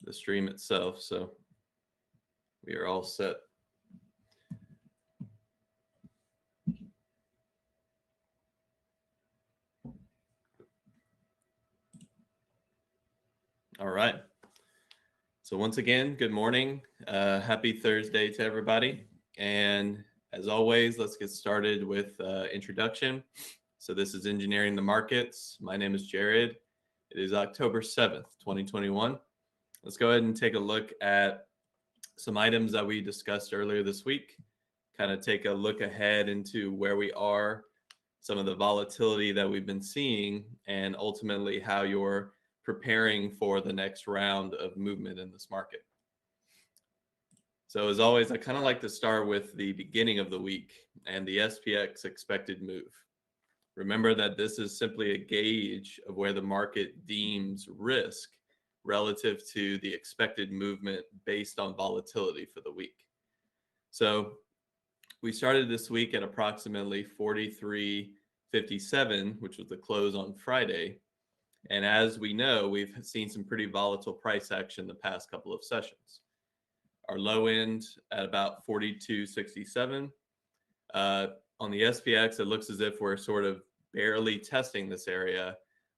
the stream itself, so we are all set. All right. So once again, good morning. Happy Thursday to everybody. And as always, let's get started with introduction. So this is Engineering the Markets. My name is Jared. It is October 7th, 2021. Let's go ahead and take a look at some items that we discussed earlier this week, kind of take a look ahead into where we are, some of the volatility that we've been seeing, and ultimately how you're preparing for the next round of movement in this market. So as always, I kind of like to start with the beginning of the week and the SPX expected move. Remember that this is simply a gauge of where the market deems risk relative to the expected movement based on volatility for the week. So we started this week at approximately 43.57, which was the close on Friday. And as we know, we've seen some pretty volatile price action the past couple of sessions. Our low end at about 42.67. On the SPX, it looks as if we're sort of barely testing this area.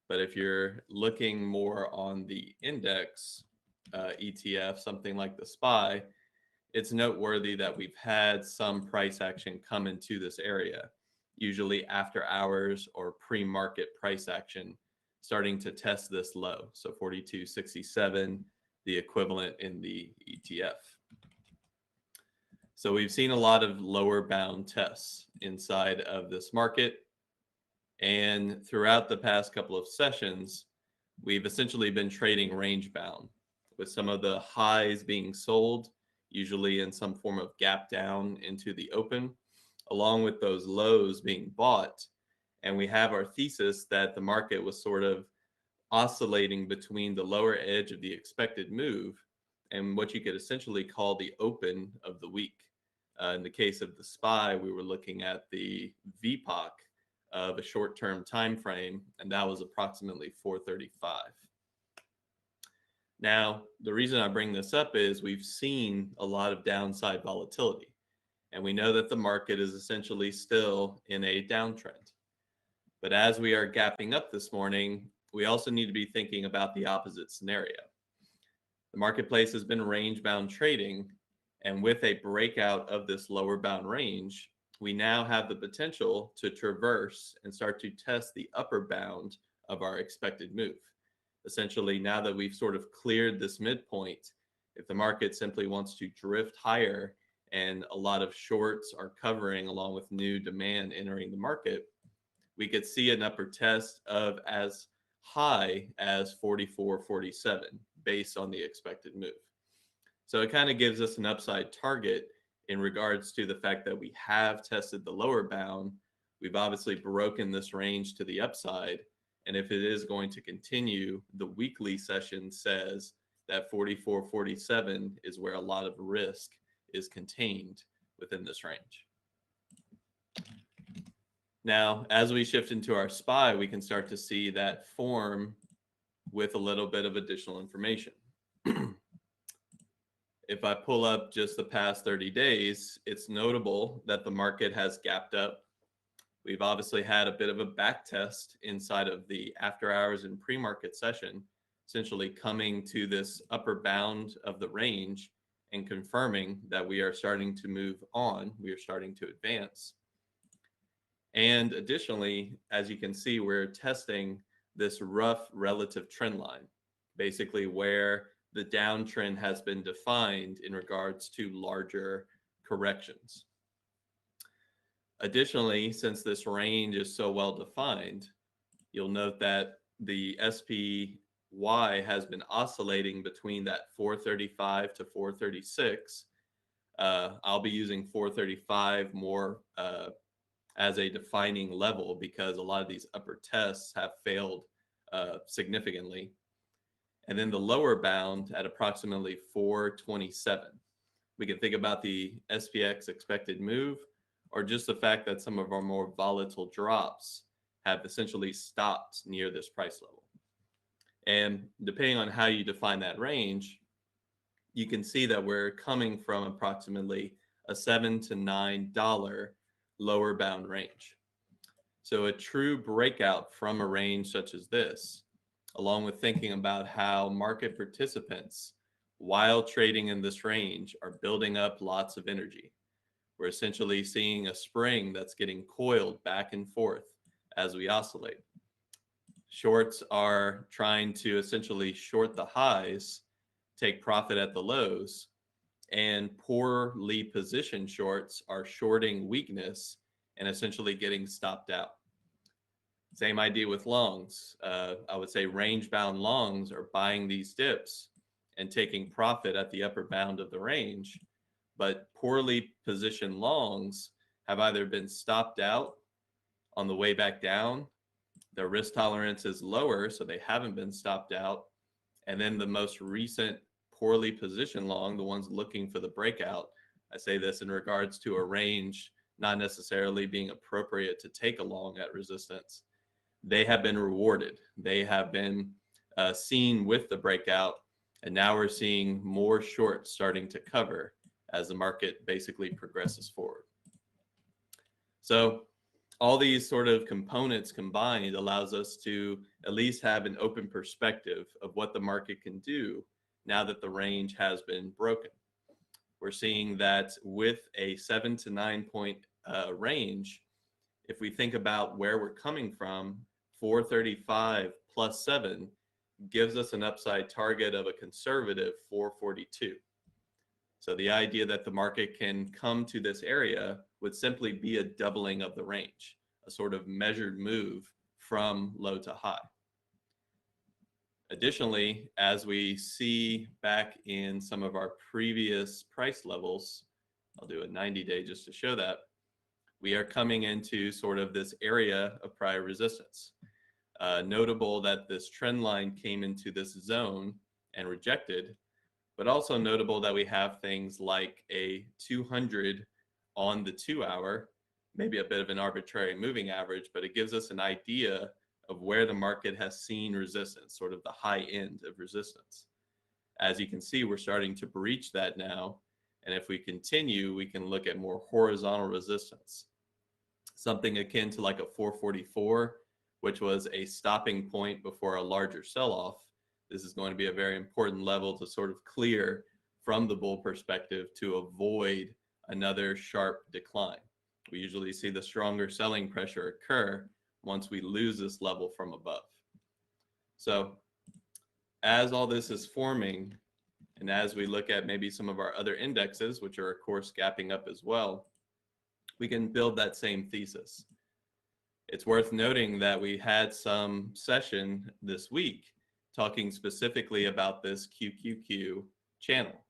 But if you're looking more on the index ETF, something like the SPY, it's noteworthy that we've had some price action come into this area, usually after hours or pre-market price action, starting to test this low. So 42.67, the equivalent in the ETF. So we've seen a lot of lower bound tests inside of this market. And throughout the past couple of sessions, we've essentially been trading range bound, with some of the highs being sold, usually in some form of gap down into the open, along with those lows being bought. And we have our thesis that the market was sort of oscillating between the lower edge of the expected move and what you could essentially call the open of the week. In the case of the SPY, we were looking at the VPOC of a short-term time frame, and that was approximately 435. Now, the reason I bring this up is we've seen a lot of downside volatility, and we know that the market is essentially still in a downtrend. But as we are gapping up this morning, we also need to be thinking about the opposite scenario. The marketplace has been range-bound trading, and with a breakout of this lower bound range, we now have the potential to traverse and start to test the upper bound of our expected move. Essentially, now that we've sort of cleared this midpoint, if the market simply wants to drift higher and a lot of shorts are covering along with new demand entering the market, we could see an upper test of as high as 44.47 based on the expected move. So it kind of gives us an upside target in regards to the fact that we have tested the lower bound. We've obviously broken this range to the upside. And if it is going to continue, the weekly session says that 44.47 is where a lot of risk is contained within this range. Now, as we shift into our SPY, we can start to see that form with a little bit of additional information. If I pull up just the past 30 days, it's notable that the market has gapped up. We've obviously had a bit of a back test inside of the after hours and pre-market session, essentially coming to this upper bound of the range and confirming that we are starting to move on. We are starting to advance. And additionally, as you can see, we're testing this rough relative trend line, basically where the downtrend has been defined in regards to larger corrections. Additionally, since this range is so well defined, you'll note that the SPY has been oscillating between that 435 to 436. I'll be using 435 more as a defining level because a lot of these upper tests have failed significantly. And then the lower bound at approximately 427. We can think about the SPX expected move, or just the fact that some of our more volatile drops have essentially stopped near this price level. And depending on how you define that range, you can see that we're coming from approximately a $7 to $9 lower bound range. So a true breakout from a range such as this, along with thinking about how market participants, while trading in this range, are building up lots of energy. We're essentially seeing a spring that's getting coiled back and forth as we oscillate. Shorts are trying to essentially short the highs, take profit at the lows, and poorly positioned shorts are shorting weakness and essentially getting stopped out. Same idea with longs. I would say range bound longs are buying these dips and taking profit at the upper bound of the range, but poorly positioned longs have either been stopped out on the way back down, their risk tolerance is lower, so they haven't been stopped out, and then the most recent poorly positioned long, the ones looking for the breakout, I say this in regards to a range not necessarily being appropriate to take a long at resistance, they have been rewarded. They have been seen with the breakout, and now we're seeing more shorts starting to cover as the market basically progresses forward. So all these sort of components combined allows us to at least have an open perspective of what the market can do now that the range has been broken. We're seeing that with a 7 to 9 point range, if we think about where we're coming from, 435 plus 7 gives us an upside target of a conservative 442. So the idea that the market can come to this area would simply be a doubling of the range, a sort of measured move from low to high. Additionally, as we see back in some of our previous price levels, I'll do a 90-day just to show that, we are coming into sort of this area of prior resistance. Notable that this trend line came into this zone and rejected, but also notable that we have things like a 200 on the 2-hour, maybe a bit of an arbitrary moving average, but it gives us an idea of where the market has seen resistance, sort of the high end of resistance. As you can see, we're starting to breach that now. And if we continue, we can look at more horizontal resistance, something akin to like a 444, which was a stopping point before a larger sell-off. This is going to be a very important level to sort of clear from the bull perspective to avoid another sharp decline. We usually see the stronger selling pressure occur once we lose this level from above. So as all this is forming, and as we look at maybe some of our other indexes, which are of course gapping up as well, we can build that same thesis. It's worth noting that we had some session this week talking specifically about this QQQ channel.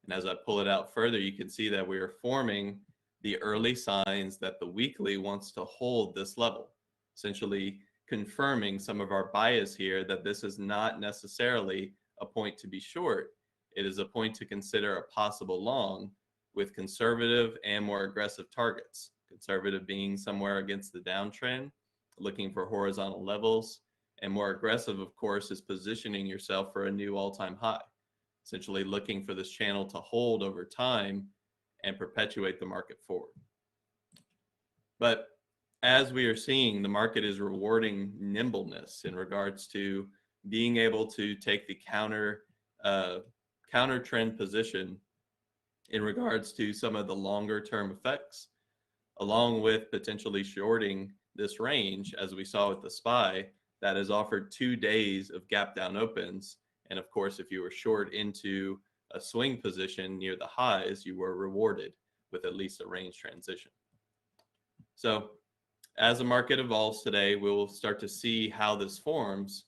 And as I pull it out further, you can see that we are forming the early signs that the weekly wants to hold this level, essentially confirming some of our bias here that this is not necessarily a point to be short. It is a point to consider a possible long with conservative and more aggressive targets. Conservative being somewhere against the downtrend, looking for horizontal levels, and more aggressive, of course, is positioning yourself for a new all-time high, essentially looking for this channel to hold over time and perpetuate the market forward. But as we are seeing, the market is rewarding nimbleness in regards to being able to take the counter trend position in regards to some of the longer term effects, along with potentially shorting this range, as we saw with the SPY, that has offered 2 days of gap down opens. And of course, if you were short into a swing position near the highs, you were rewarded with at least a range transition. So as the market evolves today, we'll start to see how this forms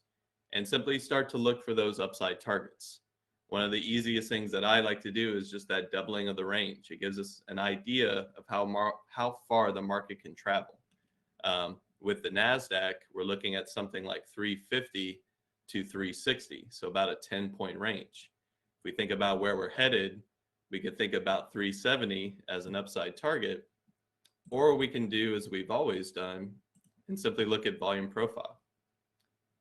and simply start to look for those upside targets. One of the easiest things that I like to do is just that doubling of the range. It gives us an idea of how far the market can travel. With the NASDAQ, we're looking at something like 350 to 360, so about a 10-point range. If we think about where we're headed, we could think about 370 as an upside target, or we can do as we've always done and simply look at volume profile.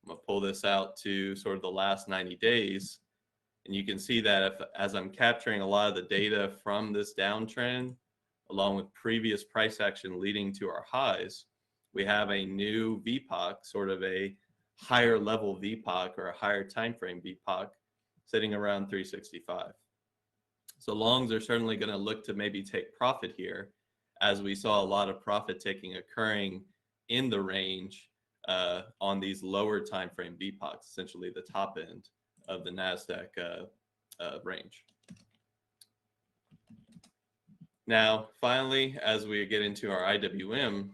I'm gonna pull this out to sort of the last 90 days. And you can see that as I'm capturing a lot of the data from this downtrend, along with previous price action leading to our highs, we have a new VPOC, sort of a higher level VPOC or a higher time frame VPOC sitting around 365. So longs are certainly going to look to maybe take profit here, as we saw a lot of profit taking occurring in the range on these lower time frame VPOCs, essentially the top end of the NASDAQ range. Now, finally, as we get into our IWM,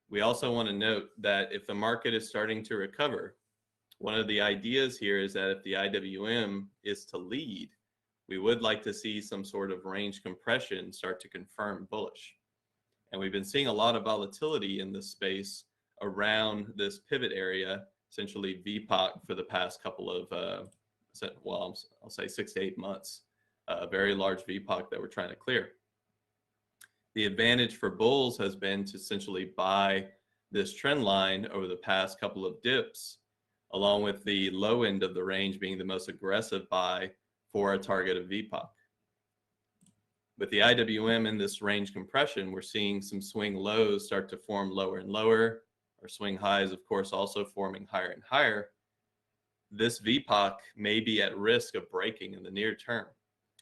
we also want to note that if the market is starting to recover, one of the ideas here is that if the IWM is to lead, we would like to see some sort of range compression start to confirm bullish. And we've been seeing a lot of volatility in this space around this pivot area, essentially VPOC, for the past couple of, well, I'll say 6 to 8 months, a very large VPOC that we're trying to clear. The advantage for bulls has been to essentially buy this trend line over the past couple of dips, along with the low end of the range being the most aggressive buy for a target of VPOC. With the IWM in this range compression, we're seeing some swing lows start to form lower and lower, or swing highs, of course, also forming higher and higher. This VPOC may be at risk of breaking in the near term,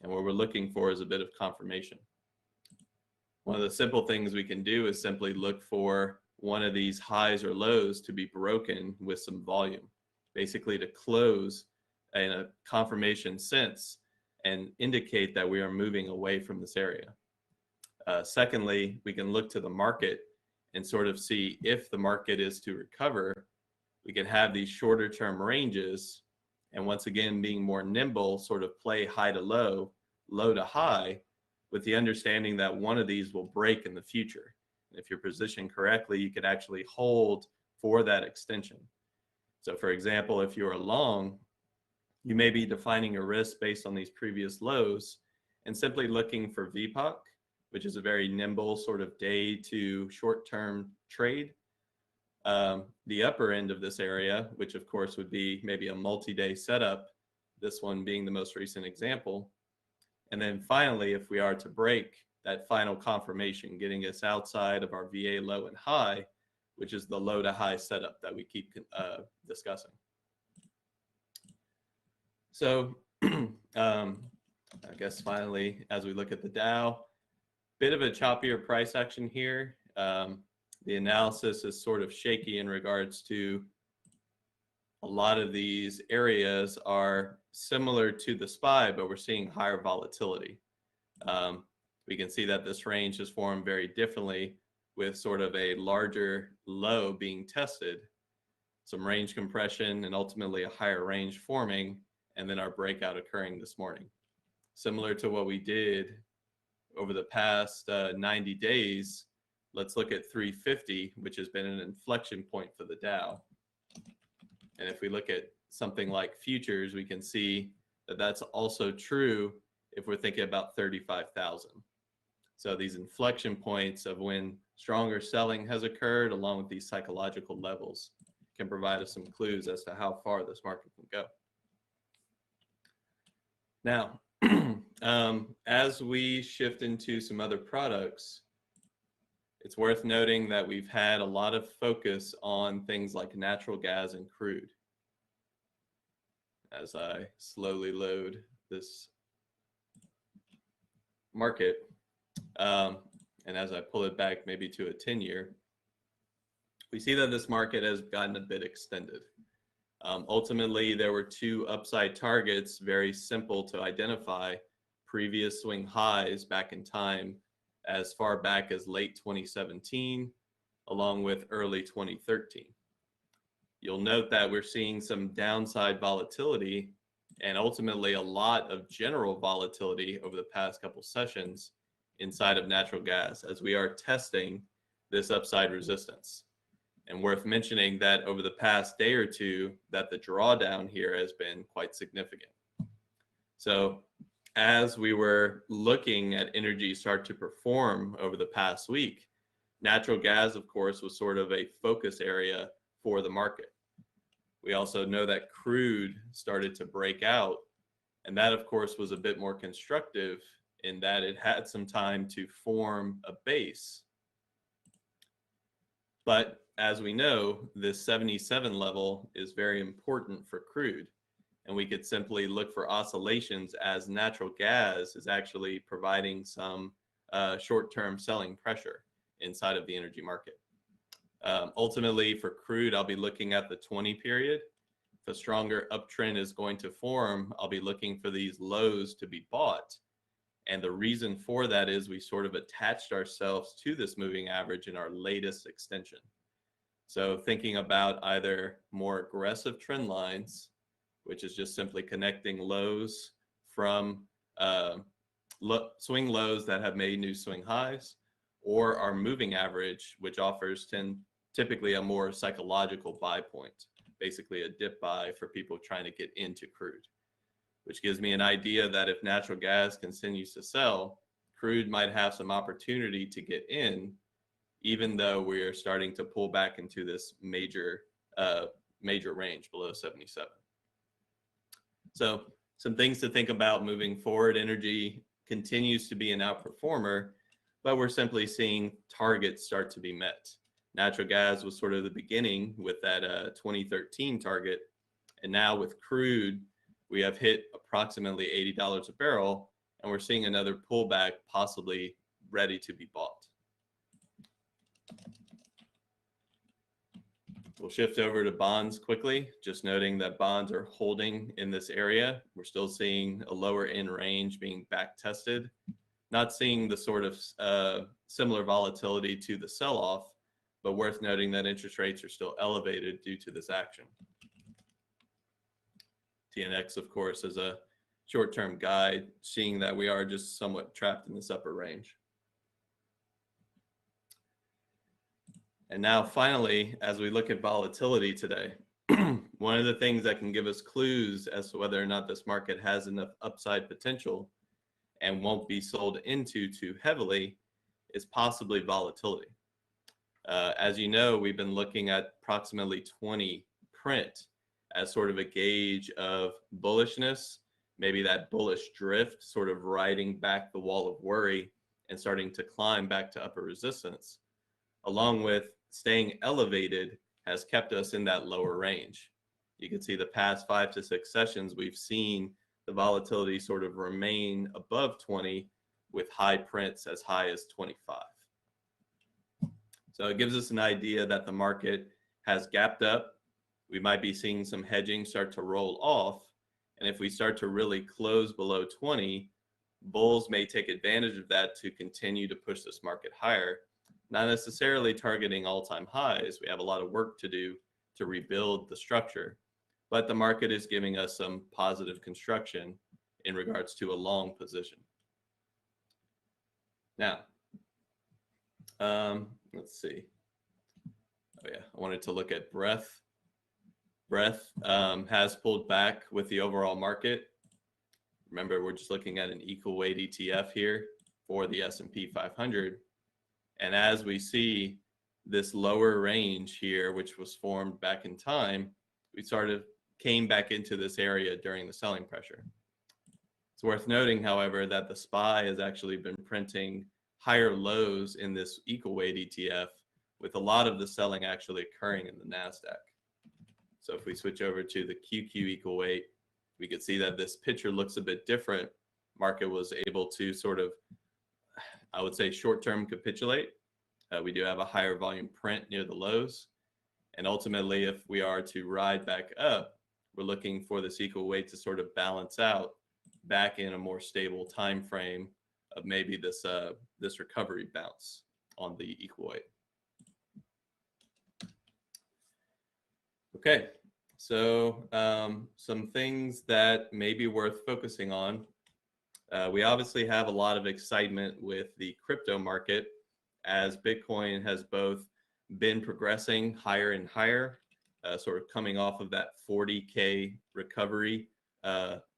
and what we're looking for is a bit of confirmation. One of the simple things we can do is simply look for one of these highs or lows to be broken with some volume, basically to close in a confirmation sense and indicate that we are moving away from this area. Secondly, we can look to the market and sort of see if the market is to recover. We can have these shorter term ranges, and once again, being more nimble, sort of play high to low, low to high, with the understanding that one of these will break in the future. And if you're positioned correctly, you can actually hold for that extension. So for example, if you're long, you may be defining a risk based on these previous lows and simply looking for VPOC, which is a very nimble sort of day to short-term trade. The upper end of this area, which of course would be maybe a multi-day setup, this one being the most recent example. And then finally, if we are to break that final confirmation, getting us outside of our VA low and high, which is the low to high setup that we keep discussing. So I guess finally, as we look at the Dow, bit of a choppier price action here. The analysis is sort of shaky in regards to a lot of these areas are similar to the SPY, but we're seeing higher volatility. We can see that this range is formed very differently, with sort of a larger low being tested, some range compression, and ultimately a higher range forming, and then our breakout occurring this morning. Similar to what we did over the past 90 days, let's look at 350, which has been an inflection point for the Dow. And if we look at something like futures, we can see that that's also true if we're thinking about 35,000. So these inflection points of when stronger selling has occurred, along with these psychological levels, can provide us some clues as to how far this market can go. Now, as we shift into some other products, it's worth noting that we've had a lot of focus on things like natural gas and crude. As I slowly load this market, and as I pull it back maybe to a 10-year, we see that this market has gotten a bit extended. Ultimately, there were two upside targets, very simple to identify, previous swing highs back in time as far back as late 2017, along with early 2013. You'll note that we're seeing some downside volatility and ultimately a lot of general volatility over the past couple sessions inside of natural gas as we are testing this upside resistance. And worth mentioning that over the past day or two, that the drawdown here has been quite significant. So as we were looking at energy start to perform over the past week, natural gas, of course, was sort of a focus area for the market. We also know that crude started to break out And that, of course, was a bit more constructive in that it had some time to form a base. But as we know, this 77 level is very important for crude. And we could simply look for oscillations as natural gas is actually providing some short-term selling pressure inside of the energy market. Ultimately, for crude, I'll be looking at the 20 period. If a stronger uptrend is going to form, I'll be looking for these lows to be bought. And the reason for that is we sort of attached ourselves to this moving average in our latest extension. So thinking about either more aggressive trend lines, which is just simply connecting lows from swing lows that have made new swing highs, or our moving average, which offers typically a more psychological buy point, basically a dip buy for people trying to get into crude, which gives me an idea that if natural gas continues to sell, crude might have some opportunity to get in, even though we are starting to pull back into this major range below 77. So some things to think about moving forward. Energy continues to be an outperformer, but we're simply seeing targets start to be met. Natural gas was sort of the beginning with that 2013 target. And now with crude, we have hit approximately $80 a barrel, and we're seeing another pullback possibly ready to be bought. We'll shift over to bonds quickly, just noting that bonds are holding in this area. We're still seeing a lower end range being back tested, not seeing the sort of similar volatility to the sell-off, but worth noting that interest rates are still elevated due to this action. TNX, of course, is a short-term guide, seeing that we are just somewhat trapped in this upper range. And now finally, as we look at volatility today, one of the things that can give us clues as to whether or not this market has enough upside potential and won't be sold into too heavily is possibly volatility. As you know, we've been looking at approximately 20 print as sort of a gauge of bullishness, maybe that bullish drift sort of riding back the wall of worry and starting to climb back to upper resistance, along with staying elevated has kept us in that lower range. You can see the past 5 to 6 sessions, we've seen the volatility sort of remain above 20 with high prints as high as 25. So it gives us an idea that the market has gapped up. We might be seeing some hedging start to roll off. And if we start to really close below 20, bulls may take advantage of that to continue to push this market higher, not necessarily targeting all-time highs. We have a lot of work to do to rebuild the structure, but the market is giving us some positive construction in regards to a long position. Now, let's see. Oh yeah, I wanted to look at breadth. Breadth has pulled back with the overall market. Remember, we're just looking at an equal weight ETF here for the S&P 500. And as we see this lower range here, which was formed back in time, we sort of came back into this area during the selling pressure. It's worth noting, however, that the SPY has actually been printing higher lows in this equal weight ETF, with a lot of the selling actually occurring in the NASDAQ. So if we switch over to the QQ equal weight, we could see that this picture looks a bit different. Market was able to sort of, I would say, short-term capitulate. We do have a higher volume print near the lows. And ultimately, if we are to ride back up, we're looking for this equal weight to sort of balance out back in a more stable time frame of maybe this recovery bounce on the equal weight. Okay, so some things that may be worth focusing on. We obviously have a lot of excitement with the crypto market as Bitcoin has both been progressing higher and higher, sort of coming off of that 40K recovery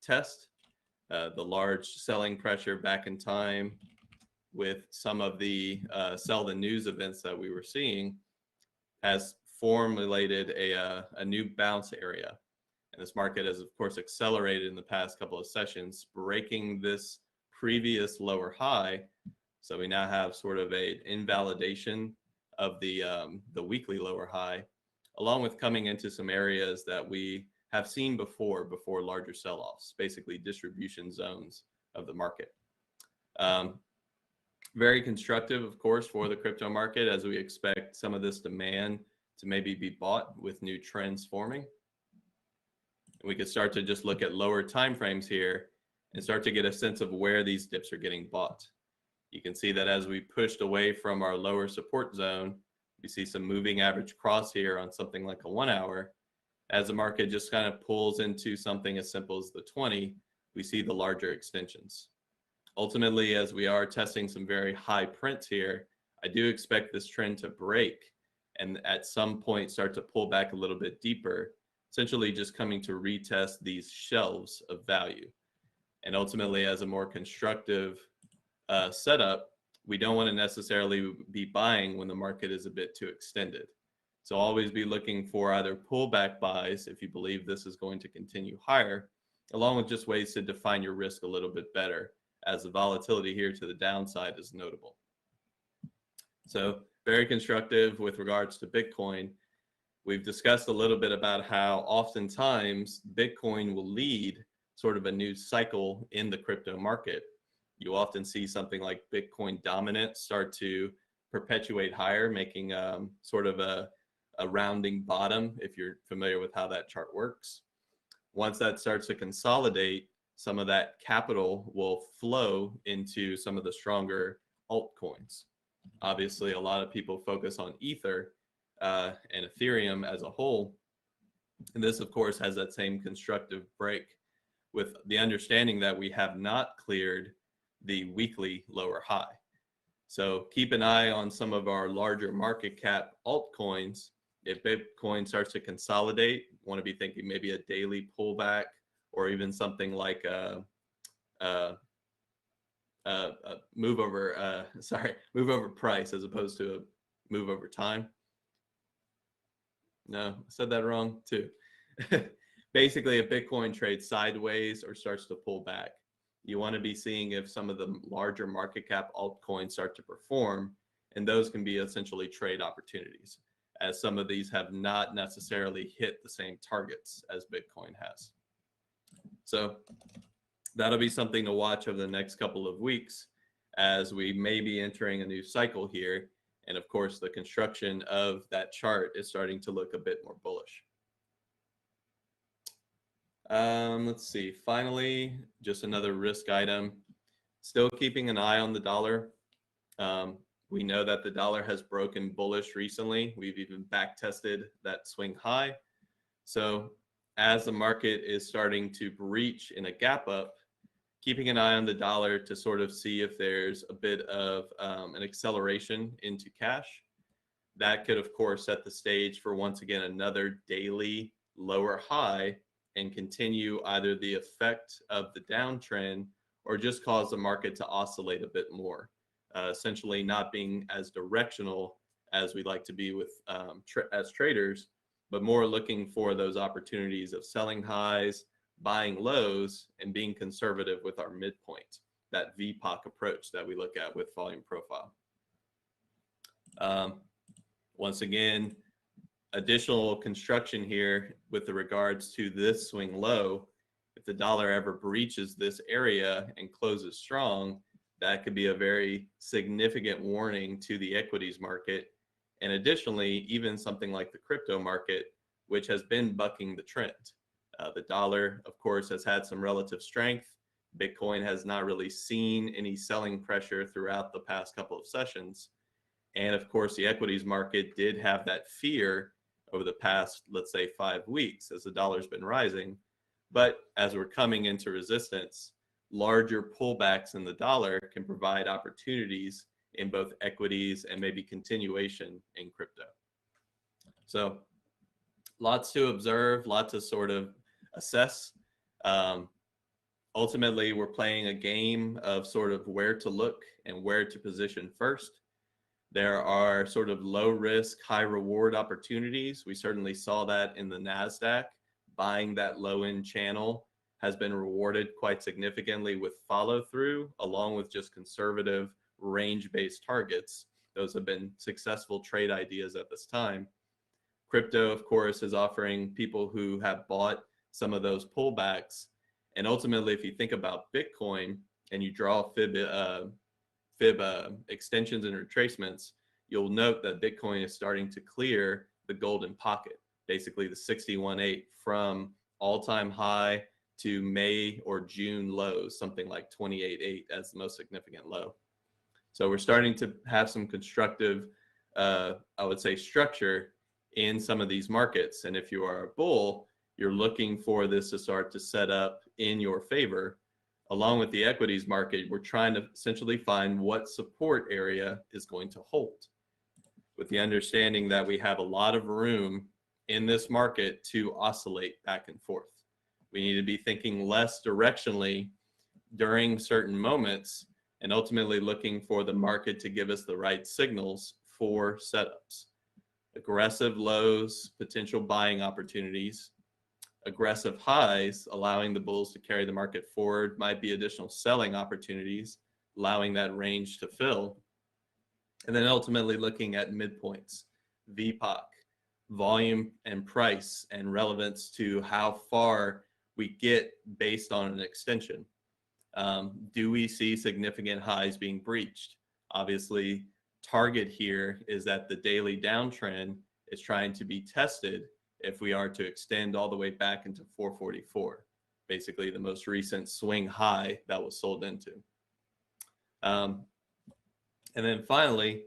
test, the large selling pressure back in time with some of the sell the news events that we were seeing has formulated a new bounce area. And this market has, of course, accelerated in the past couple of sessions, breaking this previous lower high. So we now have sort of a invalidation of the weekly lower high, along with coming into some areas that we have seen before larger sell-offs, basically distribution zones of the market. Very constructive, of course, for the crypto market, as we expect some of this demand to maybe be bought with new trends forming. We could start to just look at lower timeframes here and start to get a sense of where these dips are getting bought. You can see that as we pushed away from our lower support zone, we see some moving average cross here on something like a 1 hour. As the market just kind of pulls into something as simple as the 20, we see the larger extensions. Ultimately, as we are testing some very high prints here, I do expect this trend to break and at some point start to pull back a little bit deeper, essentially just coming to retest these shelves of value. And ultimately, as a more constructive setup, we don't want to necessarily be buying when the market is a bit too extended. So always be looking for either pullback buys if you believe this is going to continue higher, along with just ways to define your risk a little bit better, as the volatility here to the downside is notable. So very constructive with regards to Bitcoin. We've discussed a little bit about how oftentimes Bitcoin will lead sort of a new cycle in the crypto market. You often see something like Bitcoin dominance start to perpetuate higher, making sort of a rounding bottom, if you're familiar with how that chart works. Once that starts to consolidate, some of that capital will flow into some of the stronger altcoins. Obviously, a lot of people focus on Ether and Ethereum as a whole. And this, of course, has that same constructive break, with the understanding that we have not cleared the weekly lower high. So keep an eye on some of our larger market cap altcoins. If Bitcoin starts to consolidate, want to be thinking maybe a daily pullback, or even something like a move over price as opposed to a move over time. No, I said that wrong too. Basically, if Bitcoin trades sideways or starts to pull back, you want to be seeing if some of the larger market cap altcoins start to perform, and those can be essentially trade opportunities, as some of these have not necessarily hit the same targets as Bitcoin has. So that'll be something to watch over the next couple of weeks, as we may be entering a new cycle here. And of course, the construction of that chart is starting to look a bit more bullish. Let's see. Finally, just another risk item. Still keeping an eye on the dollar. We know that the dollar has broken bullish recently. We've even back tested that swing high. So as the market is starting to breach in a gap up, keeping an eye on the dollar to sort of see if there's a bit of an acceleration into cash. That could, of course, set the stage for, once again, another daily lower high and continue either the effect of the downtrend or just cause the market to oscillate a bit more, essentially not being as directional as we like to be with as traders, but more looking for those opportunities of selling highs, buying lows, and being conservative with our midpoint, that VPOC approach that we look at with volume profile. Once again, additional construction here with the regards to this swing low. If the dollar ever breaches this area and closes strong, that could be a very significant warning to the equities market. And additionally, even something like the crypto market, which has been bucking the trend. The dollar, of course, has had some relative strength. Bitcoin has not really seen any selling pressure throughout the past couple of sessions. And of course, the equities market did have that fear over the past, let's say, 5 weeks as the dollar's been rising. But as we're coming into resistance, larger pullbacks in the dollar can provide opportunities in both equities and maybe continuation in crypto. So lots to observe, lots to sort of assess. Ultimately, we're playing a game of sort of where to look and where to position first. There are sort of low risk, high reward opportunities. We certainly saw that in the NASDAQ buying that low end channel has been rewarded quite significantly with follow through, along with just conservative range based targets. Those have been successful trade ideas at this time. Crypto, of course, is offering people who have bought some of those pullbacks. And ultimately, if you think about Bitcoin and you draw fib extensions and retracements, you'll note that Bitcoin is starting to clear the golden pocket, basically the 61.8 from all-time high to May or June lows, something like 28.8 as the most significant low. So we're starting to have some constructive, I would say, structure in some of these markets. And if you are a bull, you're looking for this to start to set up in your favor. Along with the equities market, we're trying to essentially find what support area is going to hold, with the understanding that we have a lot of room in this market to oscillate back and forth. We need to be thinking less directionally during certain moments and ultimately looking for the market to give us the right signals for setups. Aggressive lows, potential buying opportunities. Aggressive highs, allowing the bulls to carry the market forward, might be additional selling opportunities, allowing that range to fill. And then ultimately looking at midpoints, VPOC, volume and price, and relevance to how far we get based on an extension. Do we see significant highs being breached? Obviously, target here is that the daily downtrend is trying to be tested if we are to extend all the way back into 444, basically the most recent swing high that was sold into. And then finally,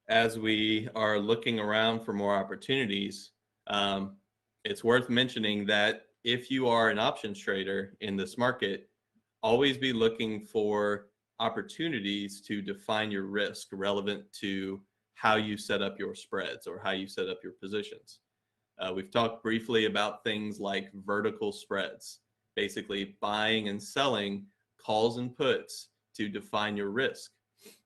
as we are looking around for more opportunities, it's worth mentioning that if you are an options trader in this market, always be looking for opportunities to define your risk relevant to how you set up your spreads or how you set up your positions. We've talked briefly about things like vertical spreads, basically buying and selling calls and puts to define your risk.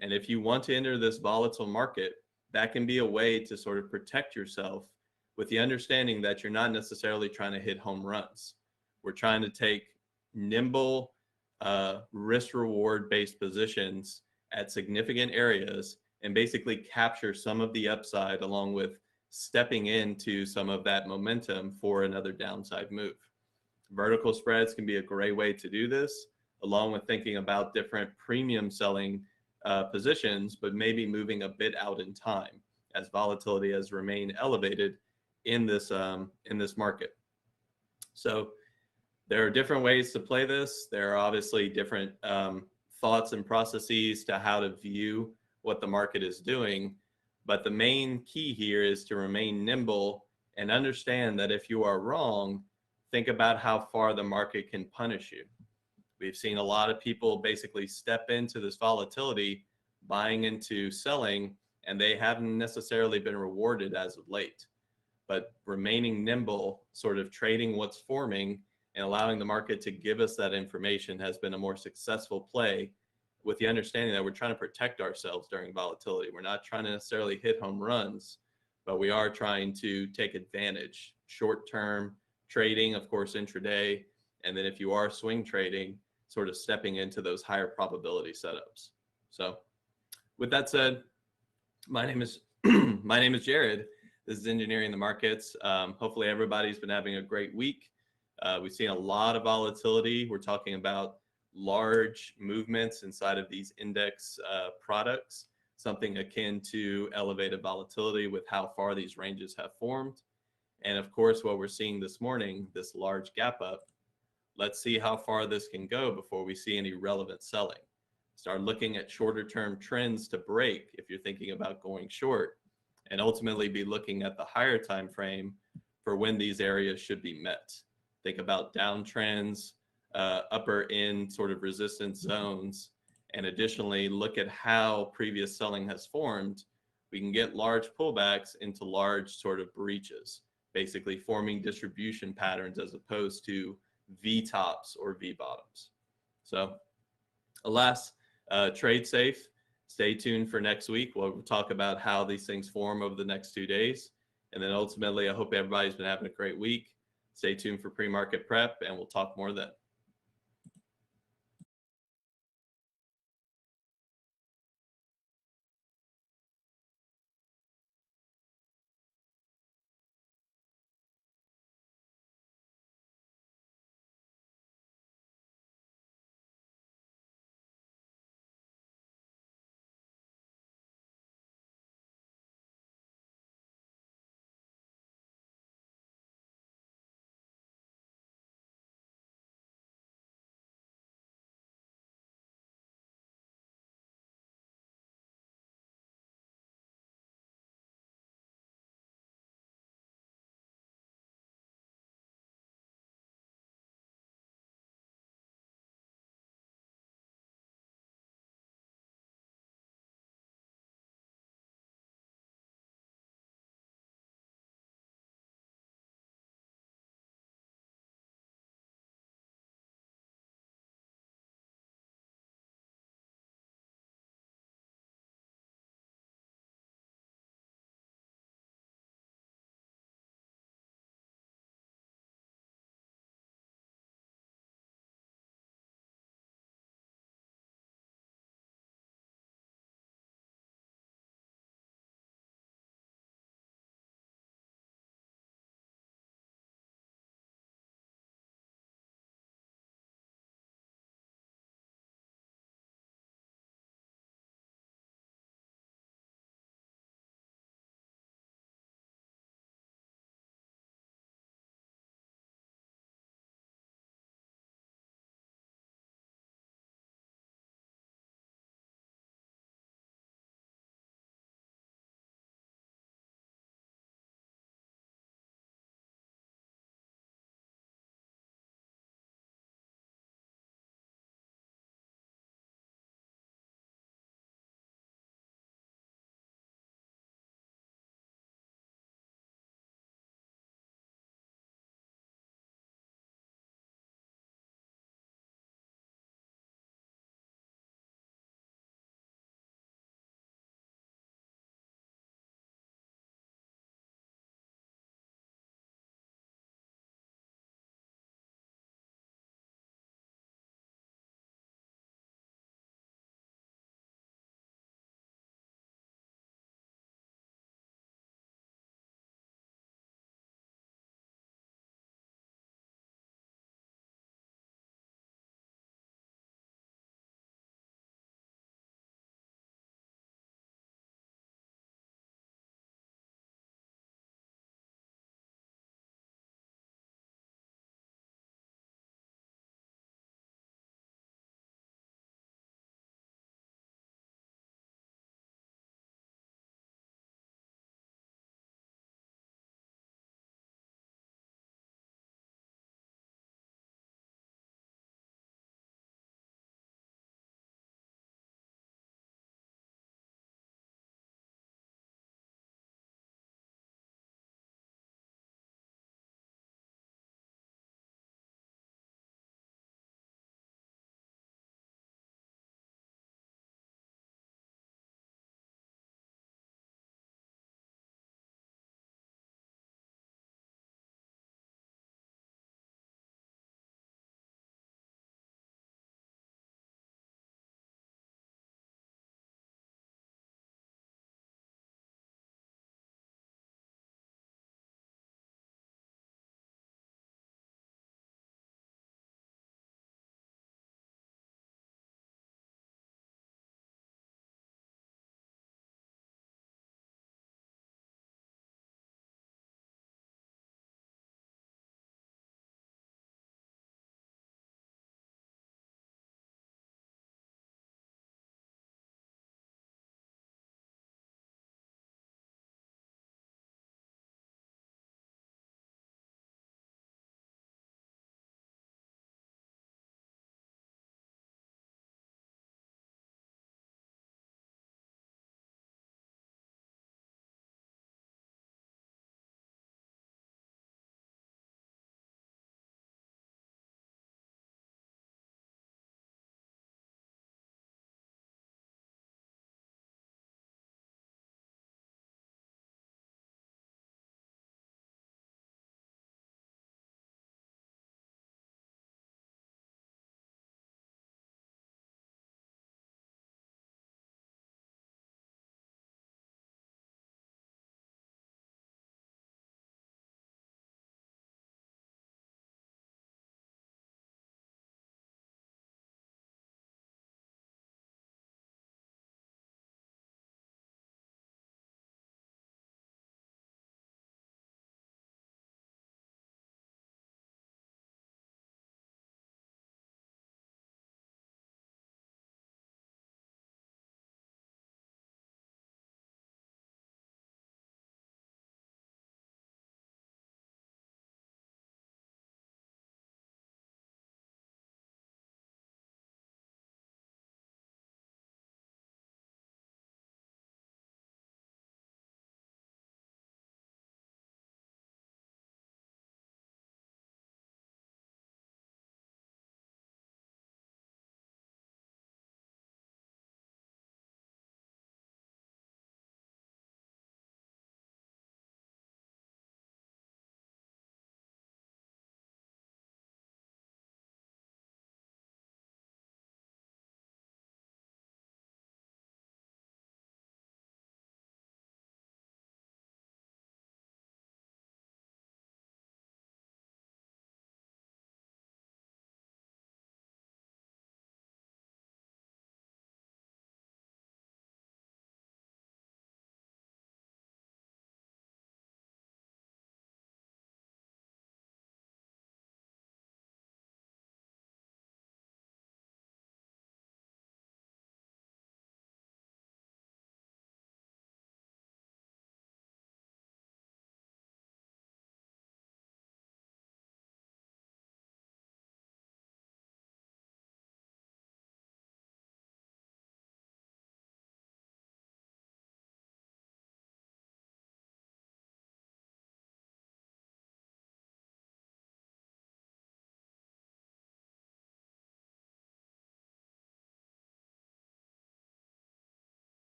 And if you want to enter this volatile market, that can be a way to sort of protect yourself with the understanding that you're not necessarily trying to hit home runs. We're trying to take nimble, risk reward based positions at significant areas and basically capture some of the upside along with stepping into some of that momentum for another downside move. Vertical spreads can be a great way to do this, along with thinking about different premium selling positions, but maybe moving a bit out in time as volatility has remained elevated in this market. So there are different ways to play this. There are obviously different thoughts and processes to how to view what the market is doing. But the main key here is to remain nimble and understand that if you are wrong, think about how far the market can punish you. We've seen a lot of people basically step into this volatility, buying into selling, and they haven't necessarily been rewarded as of late. But remaining nimble, sort of trading what's forming and allowing the market to give us that information has been a more successful play, with the understanding that we're trying to protect ourselves during volatility. We're not trying to necessarily hit home runs, but we are trying to take advantage. Short-term trading, of course, intraday, and then if you are swing trading, sort of stepping into those higher probability setups. So with that said, my name is Jared. This is Engineering the Markets. Hopefully everybody's been having a great week. We've seen a lot of volatility. We're talking about large movements inside of these index products, something akin to elevated volatility with how far these ranges have formed. And of course, what we're seeing this morning, this large gap up, let's see how far this can go before we see any relevant selling. Start looking at shorter term trends to break if you're thinking about going short, and ultimately be looking at the higher time frame for when these areas should be met. Think about downtrends, upper end sort of resistance zones, and additionally look at how previous selling has formed. We can get large pullbacks into large sort of breaches, basically forming distribution patterns as opposed to V tops or V bottoms. So alas, trade safe. Stay tuned for next week. We'll talk about how these things form over the next 2 days. And then ultimately, I hope everybody's been having a great week. Stay tuned for pre-market prep, and we'll talk more then.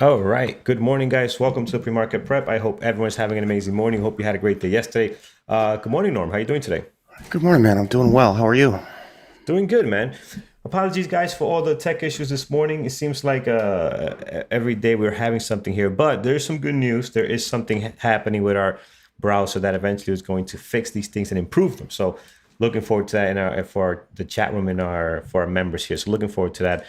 All right. Good morning, guys. Welcome to Pre-Market Prep. I hope everyone's having an amazing morning. Hope you had a great day yesterday. Good morning, Norm. How you doing today? Good morning, man. I'm doing well. How are you? Doing good, man. Apologies, guys, for all the tech issues this morning. It seems like every day we're having something here, but there's some good news. There is something happening with our browser that eventually is going to fix these things and improve them. So, looking forward to that in our for the chat room for our members here. So, looking forward to that.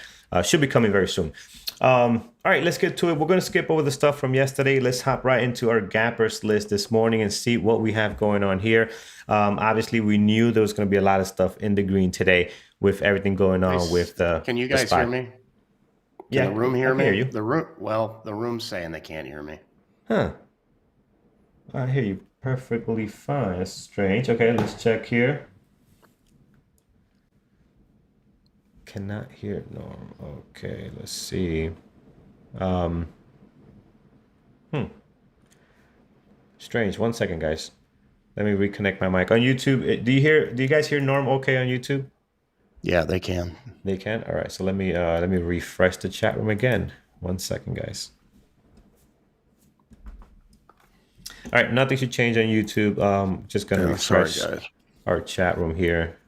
Should be coming very soon. All right, let's get to it. We're going to skip over the stuff from yesterday. Let's hop right into our gappers list this morning and see what we have going on here. Obviously, we knew there was going to be a lot of stuff in the green today with everything going on with Can you the guys hear spot. me? Can the Yeah, room I hear can hear me? you. The room's saying they can't hear me. Huh. I hear you perfectly fine. That's strange. Okay, let's check here. Cannot hear Norm. Okay, let's see. Um, hmm. Strange. 1 second, guys. Let me reconnect my mic on YouTube. Do you guys hear Norm okay on YouTube? Yeah, they can. They can. All right. So let me refresh the chat room again. 1 second, guys. All right. Nothing should change on YouTube. Just gonna Yeah, sorry, refresh guys. our chat room here.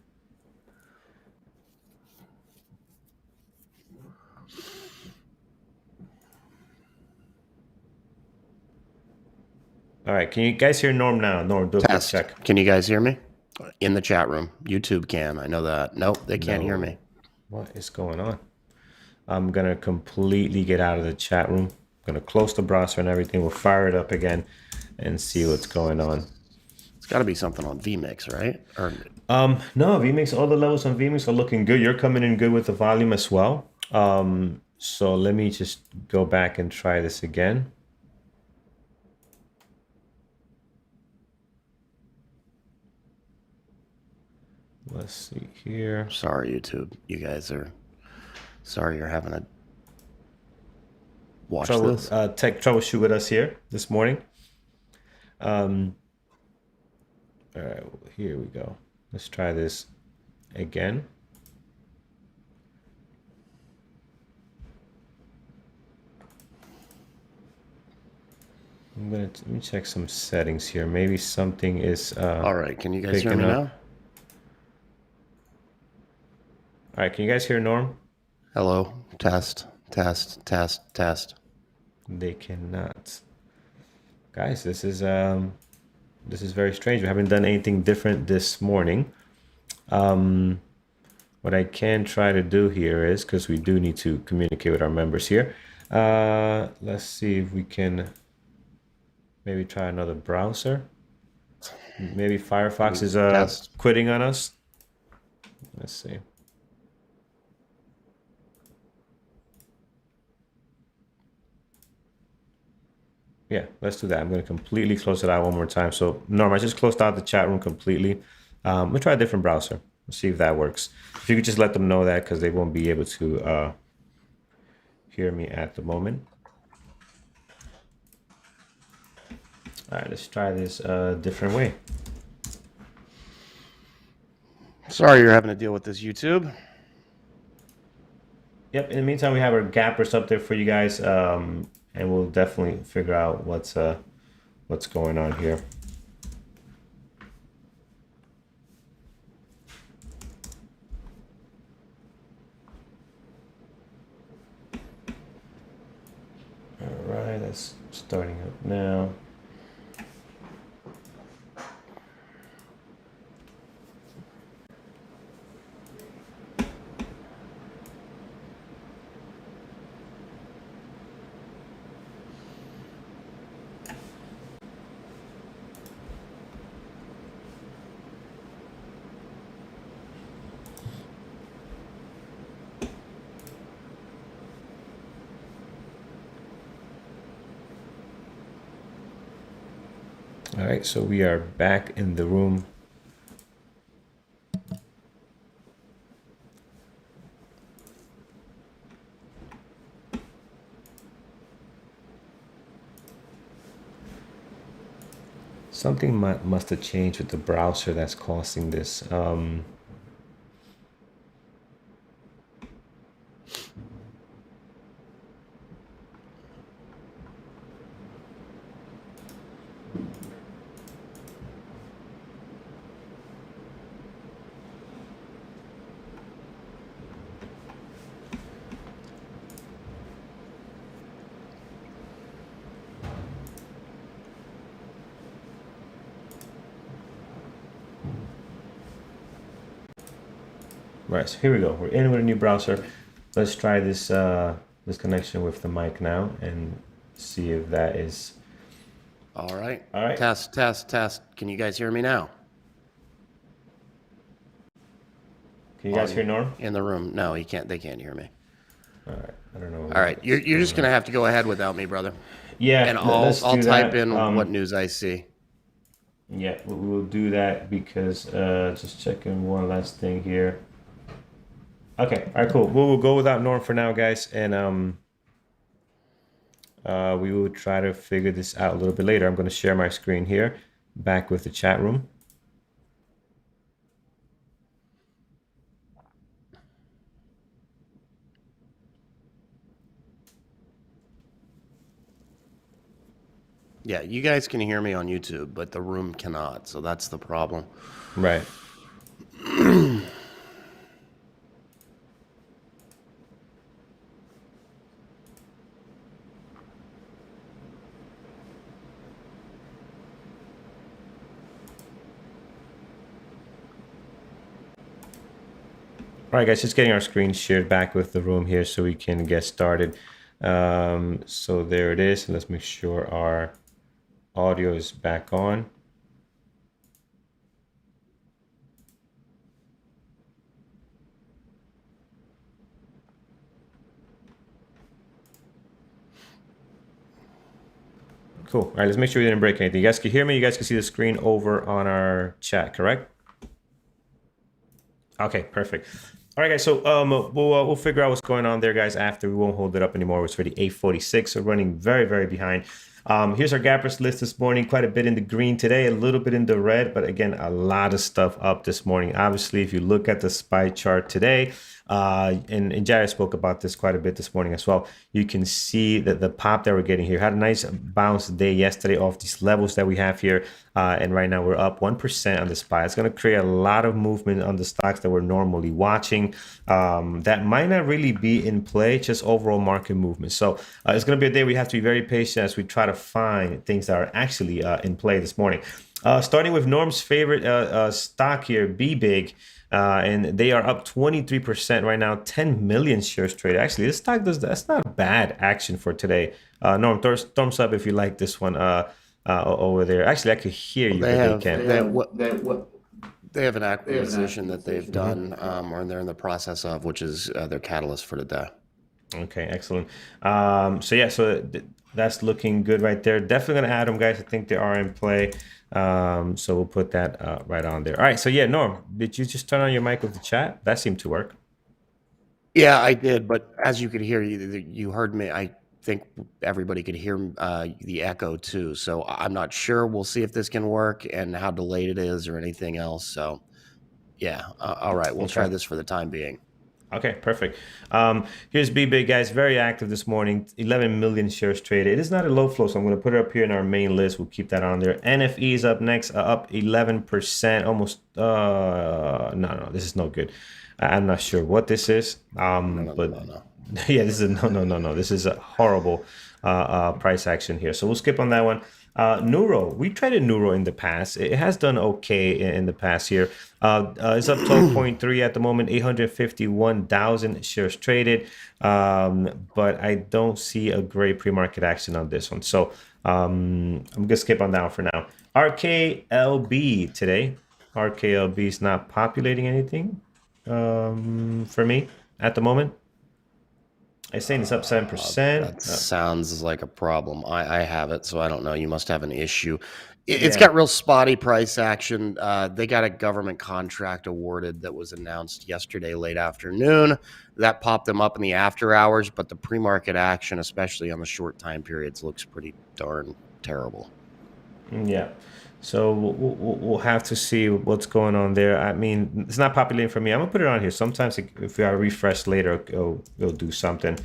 All right. Can you guys hear Norm now? Norm, do a quick Test. check. Can you guys hear me? In the chat room. YouTube can. I know that. Nope, they can't hear No. me. What is going on? I'm gonna completely get out of the chat room. I'm gonna close the browser and everything. We'll fire it up again and see what's going on. It's got to be something on vMix, right? Or No, vMix, all the levels on vMix are looking good. You're coming in good with the volume as well. So let me just go back and try this again. Let's see here. sorry, YouTube. You guys are sorry you're having to watch this. Tech troubleshoot with us here this morning. Um, all right, here we go. Let's try this again. Let me check some settings here. Maybe something is All right, can you guys hear picking me up. now? All right, can you guys hear Norm? Hello. Test. Test. Test. Test. They cannot. Guys, this is very strange. We haven't done anything different this morning. What I can try to do here is, because we do need to communicate with our members here. Let's see if we can maybe try another browser. Maybe Firefox is Test. quitting on us. Let's see. Yeah, let's do that. I'm going to completely close it out one more time. So, Norm, I just closed out the chat room completely. We'll try a different browser. We'll see if that works. If you could just let them know that, because they won't be able to hear me at the moment. All right, let's try this a different way. Sorry you're having to deal with this, YouTube. Yep. In the meantime, we have our gappers up there for you guys, and we'll definitely figure out what's going on here. All right, that's starting up now. All right, so we are back in the room. Something must have changed with the browser that's causing this. Right, so here we go. We're in with a new browser. Let's try this this connection with the mic now and see if that is... All right. All right. Test, test, test. Can you guys hear me now? Can you guys hear Norm? In the room. No, he can't. They can't hear me. All right. I don't know. All right. You're just going to have to go ahead without me, brother. Yeah. And I'll type that. in what news I see. Yeah, we'll do that because just checking one last thing here. Okay, all right, cool. We'll go without Norm for now, guys, and we will try to figure this out a little bit later. I'm going to share my screen here, back with the chat room. Yeah, you guys can hear me on YouTube, but the room cannot, so that's the problem. Right. All right, guys, just getting our screen shared back with the room here so we can get started. So there it is. Let's make sure our audio is back on. Cool. All right, let's make sure we didn't break anything. You guys can hear me. You guys can see the screen over on our chat, correct? Okay, perfect. All right, guys, so we'll figure out what's going on there, guys, after. We won't hold it up anymore. It's already 8:46, so running very, very behind. Here's our gappers list this morning. Quite a bit in the green today, a little bit in the red, but again, a lot of stuff up this morning. Obviously, if you look at the SPY chart today, and Jared spoke about this quite a bit this morning as well, you can see that the pop that we're getting here had a nice bounce day yesterday off these levels that we have here, and right now we're up 1% on the SPY. It's going to create a lot of movement on the stocks that we're normally watching that might not really be in play, just overall market movement. So it's going to be a day we have to be very patient as we try to find things that are actually in play this morning. Starting with Norm's favorite stock here, BBig. And they are up 23% right now, 10 million shares traded. Actually, this stock that's not bad action for today. Norm, thumbs up if you like this one over there. Actually, I could hear you, but they have an acquisition that they've done, or they're in the process of, which is their catalyst for the day. Okay, excellent. So that's looking good right there. Definitely going to add them, guys. I think they are in play. So we'll put that right on there. All right. So yeah, Norm, did you just turn on your mic with the chat? That seemed to work. Yeah, I did. But as you could hear, you heard me. I think everybody could hear the echo too. So I'm not sure. We'll see if this can work and how delayed it is or anything else. So yeah. All right. We'll try this for the time being. Okay, perfect. Here's BBig, guys. Very active this morning. 11 million shares traded. It is not a low flow, so I'm going to put it up here in our main list. We'll keep that on there. NFE is up next, up 11%. Almost. No, this is no good. I'm not sure what this is. No. Yeah, this is no. This is a horrible price action here. So we'll skip on that one. Neuro, we traded Neuro in the past. It has done okay in the past year. It's up 12.3 at the moment, 851,000 shares traded. But I don't see a great pre-market action on this one. So I'm going to skip on that one for now. RKLB today. RKLB is not populating anything for me at the moment. It's saying it's up 7%. That sounds like a problem. I have it, so I don't know. You must have an issue. It's got real spotty price action. They got a government contract awarded that was announced yesterday late afternoon. That popped them up in the after hours, but the pre-market action, especially on the short time periods, looks pretty darn terrible. Yeah. So we'll have to see what's going on there. I mean, it's not populating for me. I'm going to put it on here. Sometimes if I refresh later, it'll do something.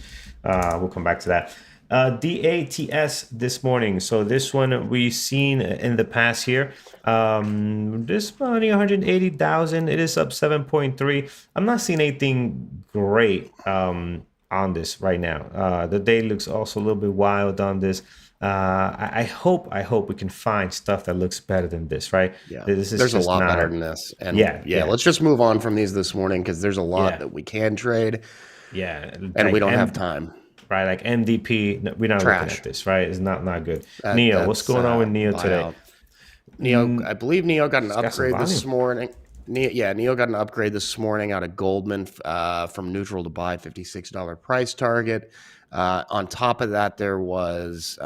We'll come back to that. DATS this morning. So this one we've seen in the past here. This running 180,000. It is up 7.3. I'm not seeing anything great on this right now. The day looks also a little bit wild on this. I hope we can find stuff that looks better than this, right? Yeah, This is there's a just lot better not. than this. And Yeah. let's just move on from these this morning because there's a lot Yeah. that we can trade Yeah. and we Like don't have time. right, like MDP, no, we're not looking at Trash. this, right? It's not good. Neo, what's That's going on with Neo today? buyout. Neo, I believe Neo got an It's got some upgrade this volume. morning. Neo got an upgrade this morning out of Goldman from neutral to buy, $56 price target. On top of that, there was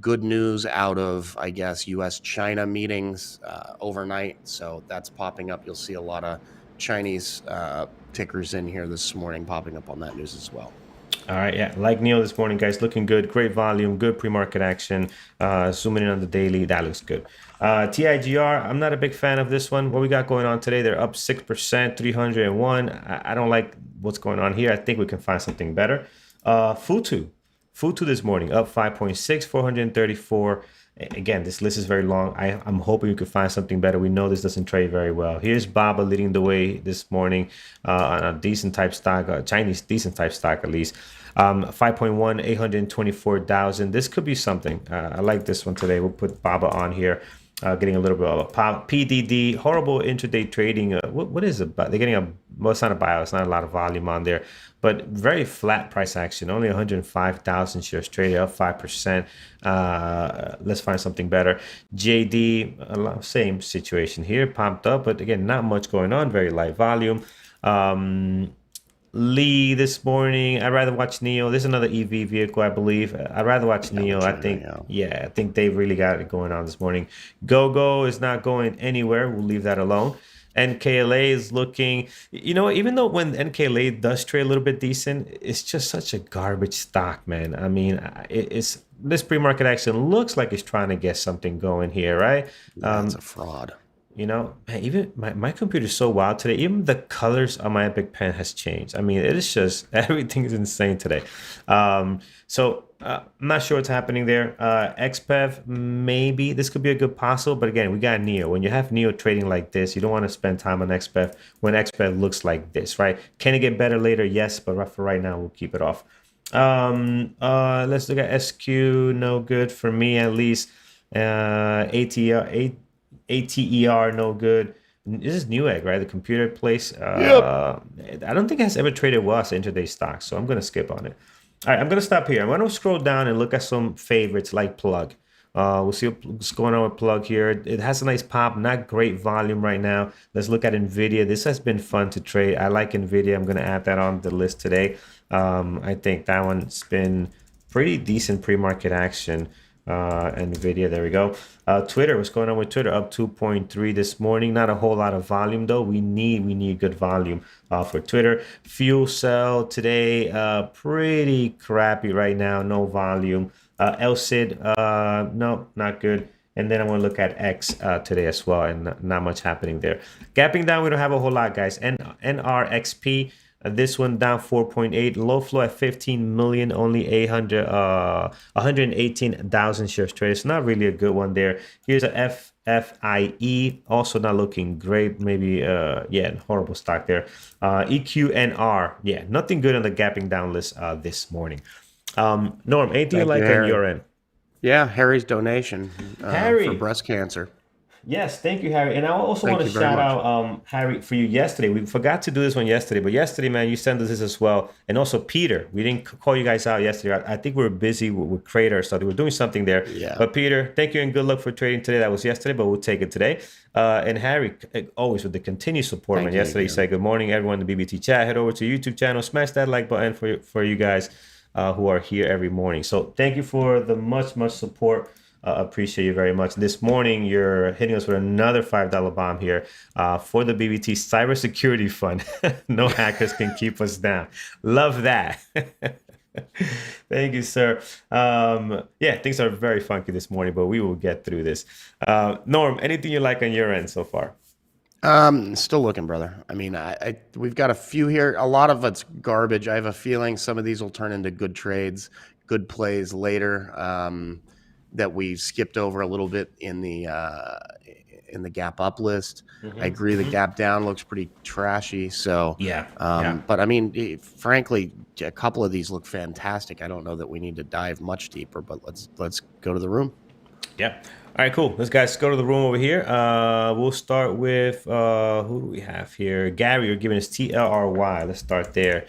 good news out of, I guess, U.S.-China meetings overnight. So that's popping up. You'll see a lot of Chinese tickers in here this morning popping up on that news as well. All right, yeah, like Neil this morning, guys, looking good. Great volume, good pre-market action. Zooming in on the daily, that looks good. TIGR, I'm not a big fan of this one. What we got going on today, they're up 6%, 301. I don't like what's going on here. I think we can find something better. Futu this morning, up 5.6, 434. Again, this list is very long. I'm hoping you could find something better. We know this doesn't trade very well. Here's Baba leading the way this morning on a decent type stock, Chinese decent type stock at least. 5.1, 824,000. This could be something. I like this one today. We'll put Baba on here. Getting a little bit of a pop. PDD, horrible intraday trading. What is it? They're getting well, it's not a buyout. It's not a lot of volume on there, but very flat price action. Only 105,000 shares traded, up 5%. Let's find something better. JD, same situation here, pumped up, but again, not much going on. Very light volume. Lee this morning. I'd rather watch Neo. This is another EV vehicle, I believe. I'd rather watch Neo. I think, I think they really got it going on this morning. GoGo is not going anywhere. We'll leave that alone. NKLA is looking, even though when NKLA does trade a little bit decent, it's just such a garbage stock, man. I mean, it's this pre-market action looks like it's trying to get something going here, right? It's a fraud. Man, even my computer is so wild today. Even the colors on my Epic Pen has changed. I mean, it is just everything is insane today. So I'm not sure what's happening there. XPEV, maybe this could be a good possible, but again, we got Neo. When you have Neo trading like this, you don't want to spend time on XPEV when XPEV looks like this, right? Can it get better later? Yes, but for right now, we'll keep it off. Let's look at SQ. No good for me at least. ATER, no good. This is Newegg, right? The computer place. I don't think it has ever traded well as intraday stock, so I'm going to skip on it. All right, I'm going to stop here. I'm going to scroll down and look at some favorites like Plug. We'll see what's going on with Plug here. It has a nice pop, not great volume right now. Let's look at NVIDIA. This has been fun to trade. I like NVIDIA. I'm going to add that on the list today. I think that one's been pretty decent pre-market action. NVIDIA, there we go. Twitter, what's going on with Twitter? Up 2.3 this morning. Not a whole lot of volume though. We need good volume for Twitter. Fuel Cell today, pretty crappy right now. No volume. LCID, no, not good. And then I'm going to look at X today as well, and not much happening there. Gapping down, we don't have a whole lot, guys. NRXP. This one down 4.8, low flow at 15 million, only 118,000 shares traded. It's not really a good one there. Here's a FFIE, also not looking great. Maybe, horrible stock there. EQNR, nothing good on the gapping down list this morning. Norm, anything you like on your end? Yeah, Harry's donation Harry. for breast cancer. Yes, thank you, Harry. And I also want to shout out Harry for you yesterday. We forgot to do this one yesterday, but yesterday, man, you sent us this as well. And also Peter, we didn't call you guys out yesterday. I think we were busy with Crater, so we were doing something there. Yeah. But Peter, thank you and good luck for trading today. That was yesterday, but we'll take it today. And Harry, always with the continued support, man. Yesterday, you said good morning, everyone in the BBT chat. Head over to YouTube channel, smash that like button for you guys who are here every morning. So thank you for the much support. Appreciate you very much. This morning, you're hitting us with another $5 bomb here for the BBT Cybersecurity Fund. No hackers can keep us down. Love that. Thank you, sir. Things are very funky this morning, but we will get through this. Norm, anything you like on your end so far? Still looking, brother. I mean, we've got a few here. A lot of it's garbage. I have a feeling some of these will turn into good trades, good plays later. that we skipped over a little bit in the gap up list. I agree the gap down looks pretty trashy. So Yeah. but I mean, frankly, a couple of these look fantastic. I don't know that we need to dive much deeper, but let's go to the room. Yeah. All right, cool. Let's guys go to the room over here. We'll start with who do we have here? Gary, you're giving us TLRY. Let's start there.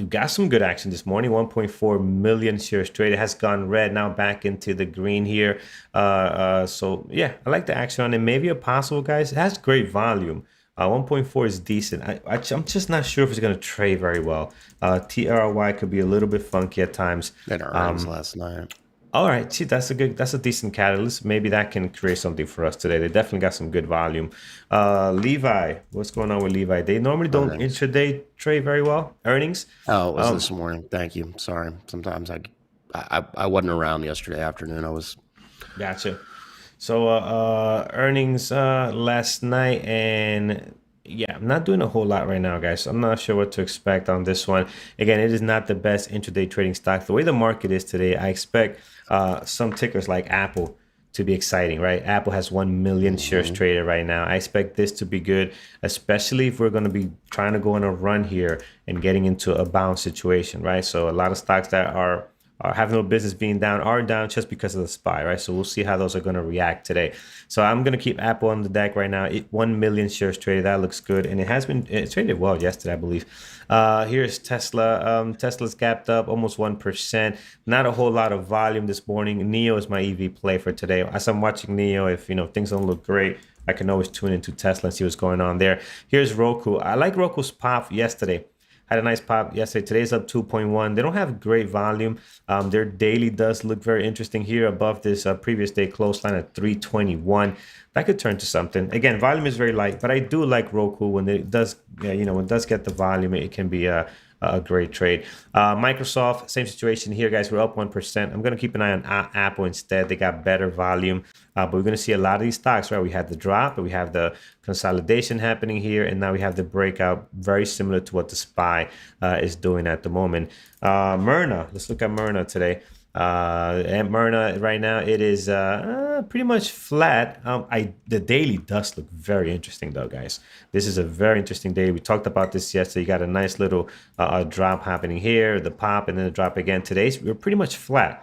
Got some good action this morning. 1.4 million shares traded. Has gone red, now back into the green here. So yeah, I like the action on it. Maybe a possible, guys. It has great volume. 1.4 is decent. I'm just not sure if it's going to trade very well. TRY could be a little bit funky at times. That earnings last night. All right, see, that's a decent catalyst. Maybe that can create something for us today. They definitely got some good volume. Levi, what's going on with Levi? They normally don't intraday trade very well. Earnings. Oh, it was this morning. Thank you. Sorry. Sometimes I wasn't around yesterday afternoon. I was. Gotcha. So earnings last night, and yeah, I'm not doing a whole lot right now, guys. So I'm not sure what to expect on this one. Again, it is not the best intraday trading stock. The way the market is today, I expect some tickers like Apple to be exciting, right? Apple has 1 million shares traded right now. I expect this to be good, especially if we're going to be trying to go on a run here and getting into a bounce situation, right? So a lot of stocks that are having no business being down are down just because of the SPY, right? So we'll see how those are going to react today. So I'm going to keep Apple on the deck right now. 1 million shares traded. That looks good. And it traded well yesterday, I believe. Here's Tesla. Tesla's gapped up almost 1%. Not a whole lot of volume this morning. NIO is my EV play for today. As I'm watching NIO, if things don't look great, I can always tune into Tesla and see what's going on there. Here's Roku. I like Roku's pop yesterday. Had a nice pop yesterday. Today's up 2.1. They don't have great volume. Their daily does look very interesting here above this previous day close line at 321. That could turn to something. Again, volume is very light, but I do like Roku when it does, when it does get the volume, it can be a great trade. Microsoft, same situation here, guys. We're up 1%. I'm going to keep an eye on Apple instead. They got better volume, but we're going to see a lot of these stocks, right? We had the drop, but we have the consolidation happening here, and now we have the breakout, very similar to what the SPY is doing at the moment. Myrna, let's look at Myrna today. And Myrna right now, it is pretty much flat. The daily does look very interesting though, guys. This is a very interesting day. We talked about this yesterday. You got a nice little drop happening here, the pop, and then the drop again. Today we're pretty much flat,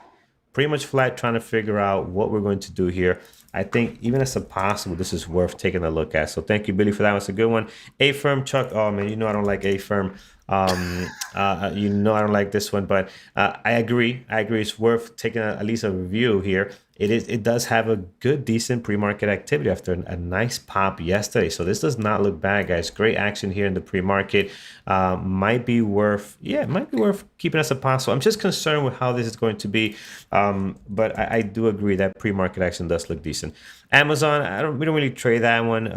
trying to figure out what we're going to do here. I think even as a possible, this is worth taking a look at. So thank you, Billy, for that. It's a good one. A-Firm, Chuck. Oh man, I don't like A-Firm. I don't like this one, but I agree. It's worth taking at least a review here. It does have a good, decent pre-market activity after a nice pop yesterday. So this does not look bad, guys. Great action here in the pre-market. Might be worth keeping as a possible. I'm just concerned with how this is going to be. But I do agree that pre-market action does look decent. Amazon, we don't really trade that one.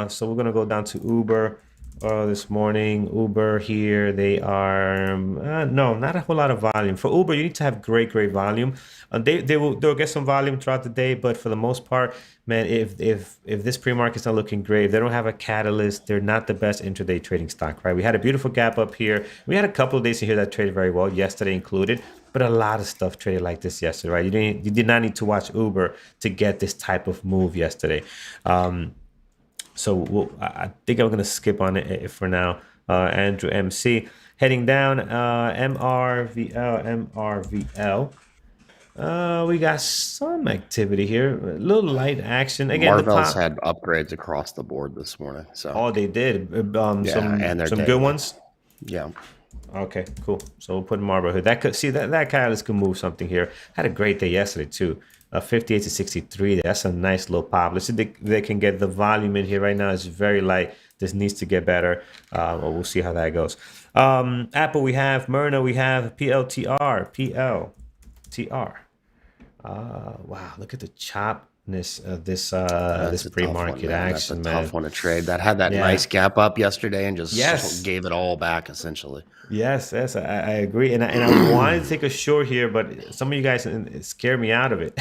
So we're gonna go down to Uber. This morning, Uber here, they are no, not a whole lot of volume. For Uber, you need to have great volume. They'll get some volume throughout the day, but for the most part, man, if this pre-market's not looking great, if they don't have a catalyst, they're not the best intraday trading stock, right? We had a beautiful gap up here. We had a couple of days in here that traded very well, yesterday included, but a lot of stuff traded like this yesterday, right? You did not need to watch Uber to get this type of move yesterday. So I think I'm going to skip on it for now. Andrew MC heading down. MRVL. We got some activity here. A little light action. Again, Marvell's had upgrades across the board this morning. So they did. and some good ones. Yeah. Okay, cool. So we'll put Marble here. That catalyst could move something here. Had a great day yesterday too. 58 to 63. That's a nice little pop. Let's see if they can get the volume in here right now. It's very light. This needs to get better. We'll see how that goes. Apple, we have Myrna. We have PLTR. Wow, look at the chopness of this pre-market action, man. That's a tough one to trade. That had that nice gap up yesterday and just gave it all back essentially. Yes, I agree, and I wanted to take a short here, but some of you guys scared me out of it,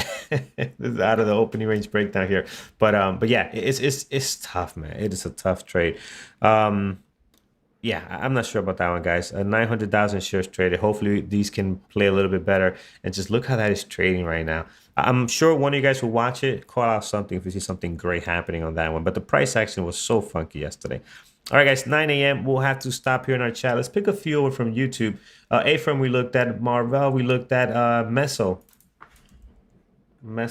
out of the opening range breakdown here. But yeah, it's tough, man. It is a tough trade. Yeah, I'm not sure about that one, guys. 900,000 shares traded. Hopefully, these can play a little bit better. And just look how that is trading right now. I'm sure one of you guys will watch it, call out something if you see something great happening on that one. But the price action was so funky yesterday. All right, guys, 9 a.m. We'll have to stop here in our chat. Let's pick a few over from YouTube. A-Firm, we looked at Marvel. We looked at Meso. No.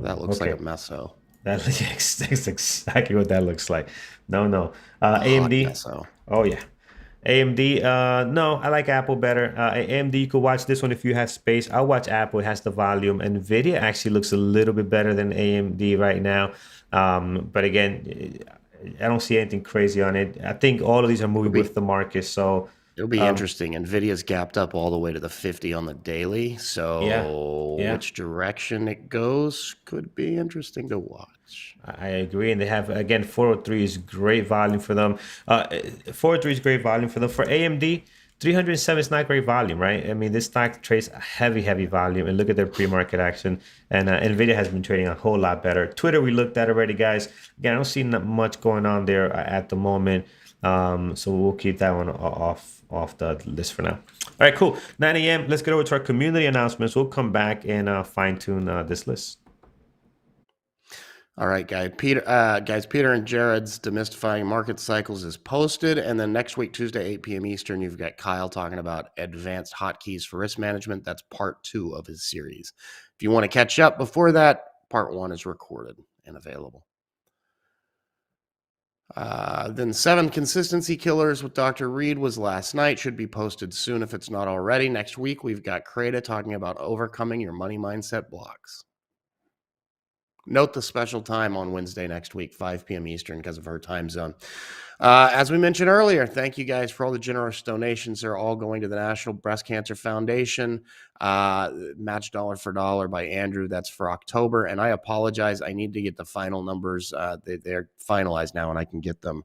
That looks Okay. like a meso. That's exactly what that looks like. No. A hot AMD. meso. Oh yeah. AMD. No, I like Apple better. AMD, you could watch this one if you have space. I'll watch Apple. It has the volume. Nvidia actually looks a little bit better than AMD right now. But again, I don't see anything crazy on it. I think all of these are moving with the market. So It'll be interesting. Nvidia's gapped up all the way to the 50 on the daily. So Yeah. which direction it goes could be interesting to watch. I agree. And they have, again, 403 is great volume for them. 403 is great volume for them. For AMD, 307 is not great volume, right? I mean, this stock trades heavy volume. And look at their pre-market action. And NVIDIA has been trading a whole lot better. Twitter, we looked at already, guys. Again, I don't see much going on there at the moment. So we'll keep that one off the list for now. All right, cool. 9 a.m. Let's get over to our community announcements. We'll come back and fine-tune this list. All right, Peter and Jared's Demystifying Market Cycles is posted. And then next week, Tuesday, 8 p.m. Eastern, you've got Kyle talking about advanced hotkeys for risk management. That's part 2 of his series. If you want to catch up before that, part 1 is recorded and available. Then 7 Consistency Killers with Dr. Reed was last night. Should be posted soon if it's not already. Next week, we've got Creda talking about overcoming your money mindset blocks. Note the special time on Wednesday next week, 5 p.m. Eastern, because of her time zone. As we mentioned earlier, thank you guys for all the generous donations. They're all going to the National Breast Cancer Foundation. Match dollar for dollar by Andrew. That's for October. And I apologize. I need to get the final numbers. They're finalized now, and I can get them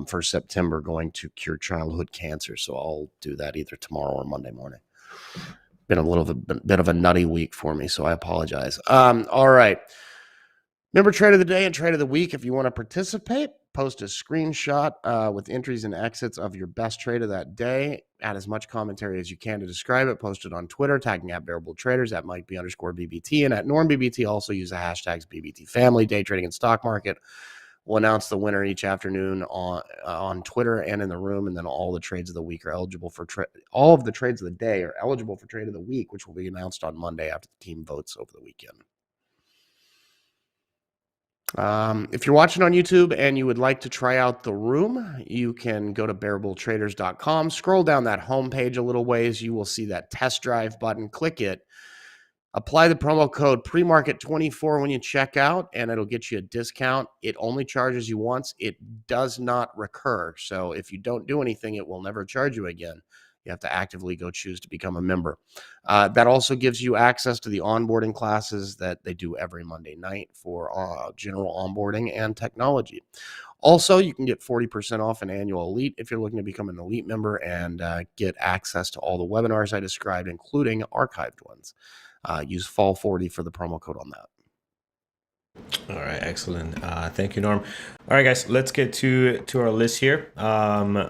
for September going to Cure Childhood Cancer. So I'll do that either tomorrow or Monday morning. Been a bit of a nutty week for me, so I apologize. All right. Remember, trade of the day and trade of the week. If you want to participate, post a screenshot with entries and exits of your best trade of that day. Add as much commentary as you can to describe it. Post it on Twitter, tagging at Variable Traders, at MikeB_BBT, and at NormBBT. Also use the hashtags BBT Family, Day Trading and Stock Market. We'll announce the winner each afternoon on Twitter and in the room, and then all the trades of the week are eligible for all of the trades of the day are eligible for trade of the week, which will be announced on Monday after the team votes over the weekend. If you're watching on YouTube and you would like to try out the room, you can go to bearabletraders.com. Scroll down that homepage a little ways. You will see that test drive button. Click it. Apply the promo code premarket24 when you check out, and it'll get you a discount. It only charges you once. It does not recur. So if you don't do anything, it will never charge you again. You have to actively go choose to become a member. That also gives you access to the onboarding classes that they do every Monday night for general onboarding and technology. Also, you can get 40% off an annual elite if you're looking to become an elite member and get access to all the webinars I described, including archived ones. Use Fall40 for the promo code on that. All right, excellent. Thank you, Norm. All right, guys, let's get to our list here.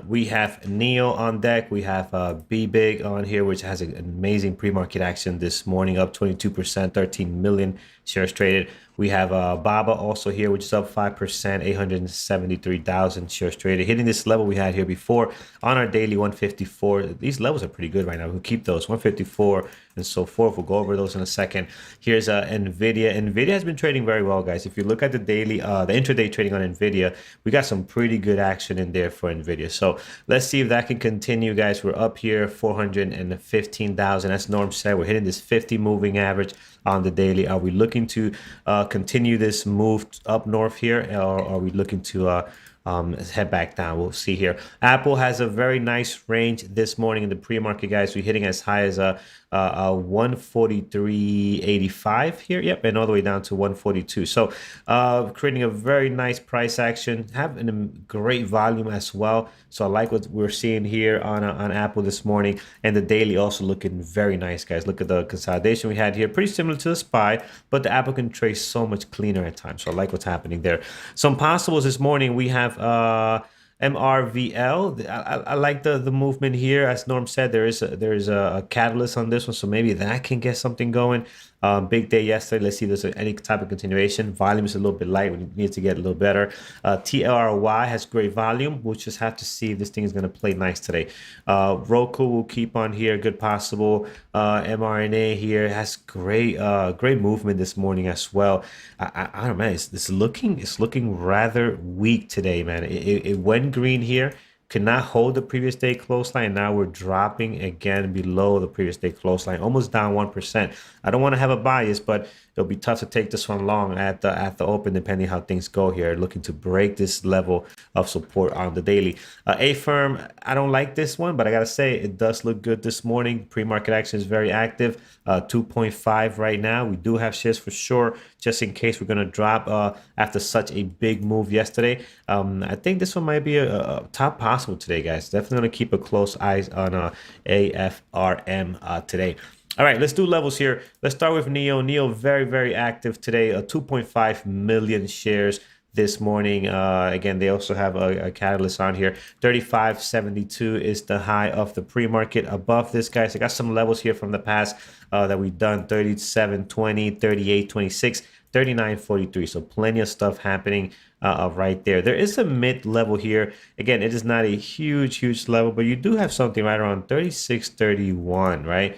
We have Neo on deck. We have Be Big on here, which has an amazing pre-market action this morning, up 22%, 13 million shares traded. We have Baba also here, which is up 5%, 873,000 shares traded. Hitting this level we had here before on our daily 154. These levels are pretty good right now. We'll keep those 154 and so forth. We'll go over those in a second. Here's NVIDIA. NVIDIA has been trading very well, guys. If you look at the daily, the intraday trading on NVIDIA, we got some pretty good action in there for NVIDIA. So let's see if that can continue, guys. We're up here 415,000. As Norm said, we're hitting this 50 moving average on the daily. Are we looking to continue this move up north here, or are we looking to head back down. We'll see here. Apple has a very nice range this morning in the pre-market, guys. We're hitting as high as a 143.85 here. Yep, and all the way down to 142. So creating a very nice price action, having a great volume as well. So I like what we're seeing here on Apple this morning, and the daily also looking very nice, guys. Look at the consolidation we had here, pretty similar to the SPY, but the Apple can trade so much cleaner at times. So I like what's happening there. Some possibles this morning. We have MRVL. I like the movement here. As Norm said, there is a catalyst on this one, so maybe that can get something going. Big day yesterday. Let's see if there's any type of continuation. Volume is a little bit light. We need to get a little better. TLRY has great volume. We'll just have to see if this thing is going to play nice today. Roku will keep on here. Good possible. mRNA here has great movement this morning as well. I don't know, man. It's looking rather weak today, man. It went green here. Could not hold the previous day close line. Now we're dropping again below the previous day close line, almost down 1%. I don't want to have a bias, but it'll be tough to take this one long at the open, depending how things go here. Looking to break this level of support on the daily. A-Firm, I don't like this one, but I gotta say it does look good this morning. Pre-market action is very active. 2.5 right now. We do have shares for sure, just in case we're gonna drop after such a big move yesterday. I think this one might be a top possible today, guys. Definitely gonna keep a close eye on AFRM today. All right, let's do levels here. Let's start with NEO. NEO very, very active today. 2.5 million shares this morning. Again, they also have a catalyst on here. 35.72 is the high of the pre-market. Above this, guys, I got some levels here from the past that we've done. 37.20, 38.26, 39.43. So plenty of stuff happening right there. There is a mid level here. Again, it is not a huge level, but you do have something right around 36.31, right?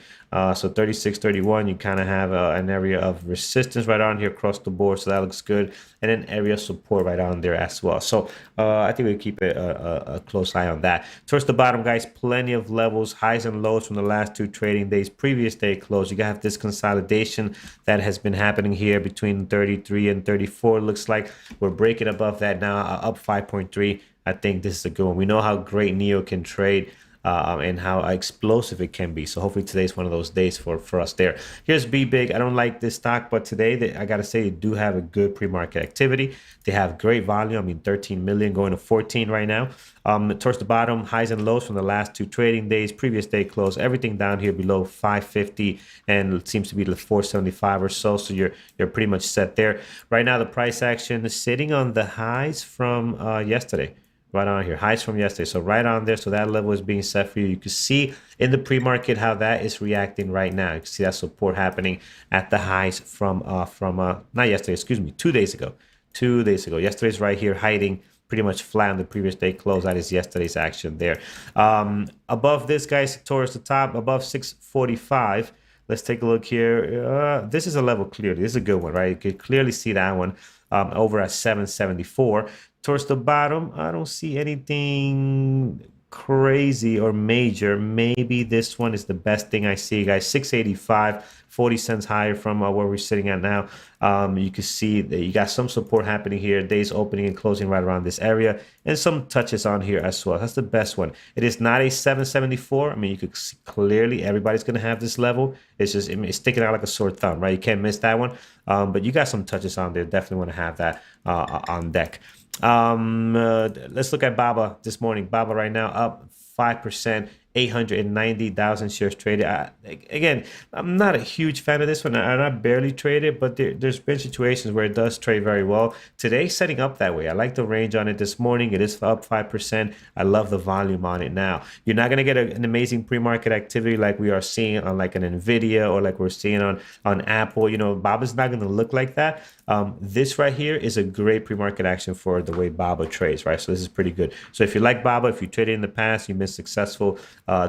So 36.31, you kind of have an area of resistance right on here across the board. So that looks good. And an area of support right on there as well. So I think we'll keep a close eye on that. Towards the bottom, guys, plenty of levels, highs and lows from the last two trading days, previous day close. You have this consolidation that has been happening here between 33 and 34. Looks like we're breaking above that now, up 5.3. I think this is a good one. We know how great NEO can trade. And how explosive it can be. So hopefully today's one of those days for us there. Here's BBig. I don't like this stock, but today I got to say they do have a good pre-market activity. They have great volume. I mean, 13 million going to 14 right now. Towards the bottom, highs and lows from the last two trading days, previous day close, everything down here below 550, and it seems to be the 475 or so. So you're pretty much set there. Right now, the price action is sitting on the highs from yesterday. Right on here, highs from yesterday, so right on there. So that level is being set for you. You can see in the pre-market how that is reacting right now. You can see that support happening at the highs from not yesterday, excuse me, 2 days ago. 2 days ago. Yesterday's right here hiding pretty much flat on the previous day close. That is yesterday's action there. Above this, guys, towards the top, above 645. Let's take a look here. This is a level clearly. This is a good one, right? You can clearly see that one over at 774. Towards the bottom, I don't see anything crazy or major. Maybe this one is the best thing I see, guys. 685, 40 cents higher from where we're sitting at now. You can see that you got some support happening here. Days opening and closing right around this area, and some touches on here as well. That's the best one. It is not a 774. I mean, you could see clearly everybody's going to have this level. It's just it's sticking out like a sore thumb, right? You can't miss that one. But you got some touches on there. Definitely want to have that on deck. Let's look at BABA this morning. BABA right now up 5%, 890,000 shares traded. Again, I'm not a huge fan of this one. I barely traded, but there's been situations where it does trade very well. Today, setting up that way. I like the range on it this morning. It is up 5%. I love the volume on it now. You're not going to get an amazing pre-market activity like we are seeing on like an NVIDIA or like we're seeing on Apple. You know, BABA's not going to look like that. This right here is a great pre-market action for the way BABA trades, right? So this is pretty good. So if you like BABA, if you traded in the past, you've been successful,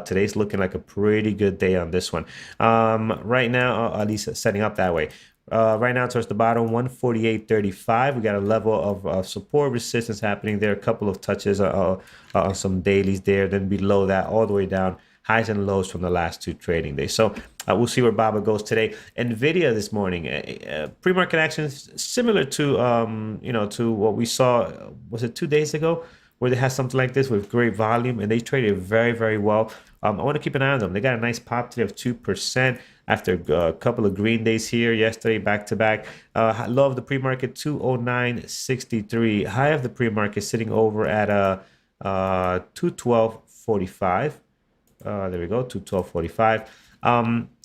today's looking like a pretty good day on this one. Right now, at least setting up that way. Right now towards the bottom, 148.35. We got a level of support resistance happening there. A couple of touches on some dailies there. Then below that, all the way down, highs and lows from the last two trading days. So We'll see where Baba goes today. Nvidia this morning, pre-market actions similar to to what we saw. Was it 2 days ago, where they had something like this with great volume and they traded very, very well. I want to keep an eye on them. They got a nice pop today of 2% after a couple of green days here yesterday, back to back. Low of the pre-market 209.63. High of the pre-market sitting over at 212.45. There we go, 212.45.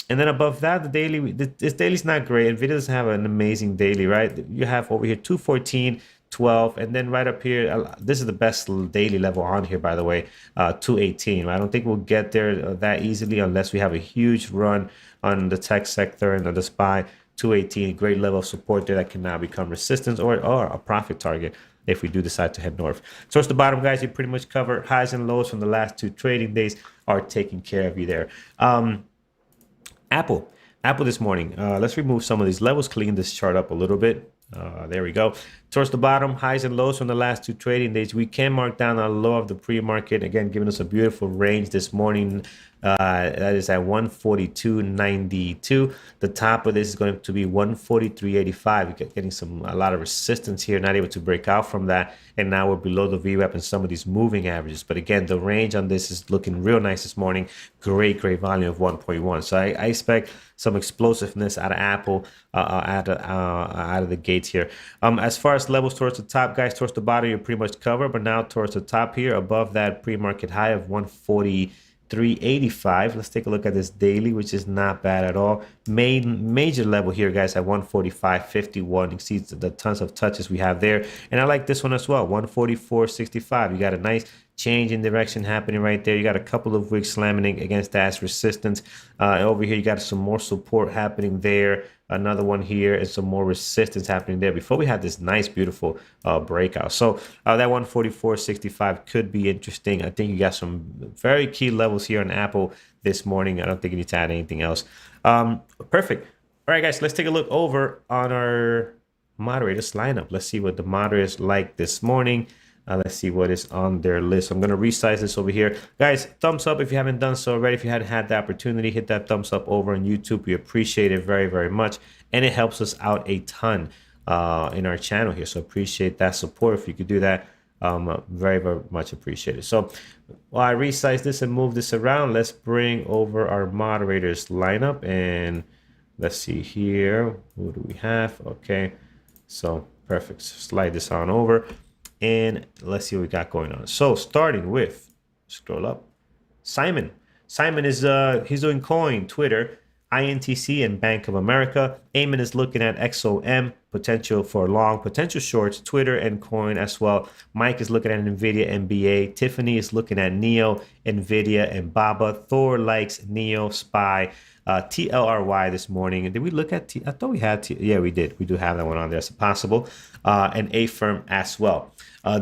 And then above that, the daily, this daily's not great. Nvidia doesn't have an amazing daily, right? You have over here 214.12, and then right up here, this is the best daily level on here, by the way, 218. I don't think we'll get there that easily unless we have a huge run on the tech sector and the SPY. 218, great level of support there that can now become resistance or a profit target if we do decide to head north. Towards the bottom, guys, you pretty much cover highs and lows from the last 2 trading days are taking care of you there. Apple this morning. Let's remove some of these levels, clean this chart up a little bit. There we go. Towards the bottom, highs and lows from the last 2 trading days. We can mark down a low of the pre-market. Again, giving us a beautiful range this morning. That is at 142.92. The top of this is going to be 143.85. We're getting a lot of resistance here, not able to break out from that. And now we're below the VWAP and some of these moving averages. But again, the range on this is looking real nice this morning. Great volume of 1.1. So I expect some explosiveness out of Apple out of the gates here. As far as levels towards the top, guys, towards the bottom, you're pretty much covered. But now towards the top here, above that pre-market high of 143.85. Let's take a look at this daily, which is not bad at all. Major level here, guys, at 145.51. Exceeds the tons of touches we have there. And I like this one as well, 144.65. You got a nice change in direction happening right there. You got a couple of wicks slamming against that resistance. Over here, you got some more support happening there. Another one here and some more resistance happening there before we had this nice, beautiful breakout. So that 144.65 could be interesting. I think you got some very key levels here on Apple this morning. I don't think you need to add anything else. Perfect. All right, guys, let's take a look over on our moderators lineup. Let's see what the moderators like this morning. Let's see what is on their list. I'm going to resize this over here. Guys, thumbs up if you haven't done so already. If you hadn't had the opportunity, hit that thumbs up over on YouTube. We appreciate it very, very much. And it helps us out a ton in our channel here. So appreciate that support. If you could do that, very, very much appreciated. So while I resize this and move this around, let's bring over our moderators lineup. And let's see here. Who do we have? Okay. So perfect. Slide this on over. And let's see what we got going on. So starting with, scroll up, Simon. Simon is he's doing coin, Twitter, INTC, and Bank of America. Eamon is looking at XOM, potential for long, potential shorts, Twitter and coin as well. Mike is looking at Nvidia, NBA. Tiffany is looking at Neo, Nvidia, and Baba. Thor likes Neo, SPY. TLRY this morning. And did we look at I thought we had yeah, we did. We do have that one on there. It's possible. And A-Firm as well.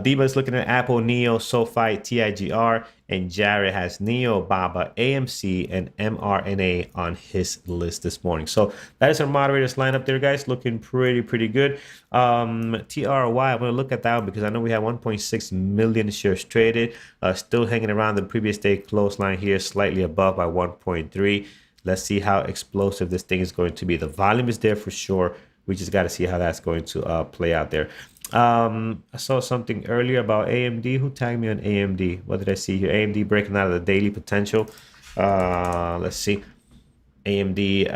Diva is looking at Apple, Neo, SoFi, TIGR, and Jared has Neo, Baba, AMC, and mRNA on his list this morning. So that is our moderators lineup there, guys. Looking pretty good. TRY, I'm going to look at that one because I know we have 1.6 million shares traded. Still hanging around the previous day close line here, slightly above by 1.3. Let's see how explosive this thing is going to be. The volume is there for sure. We just got to see how that's going to play out there. I saw something earlier about AMD. Who tagged me on AMD? What did I see here? AMD breaking out of the daily potential. Let's see. AMD.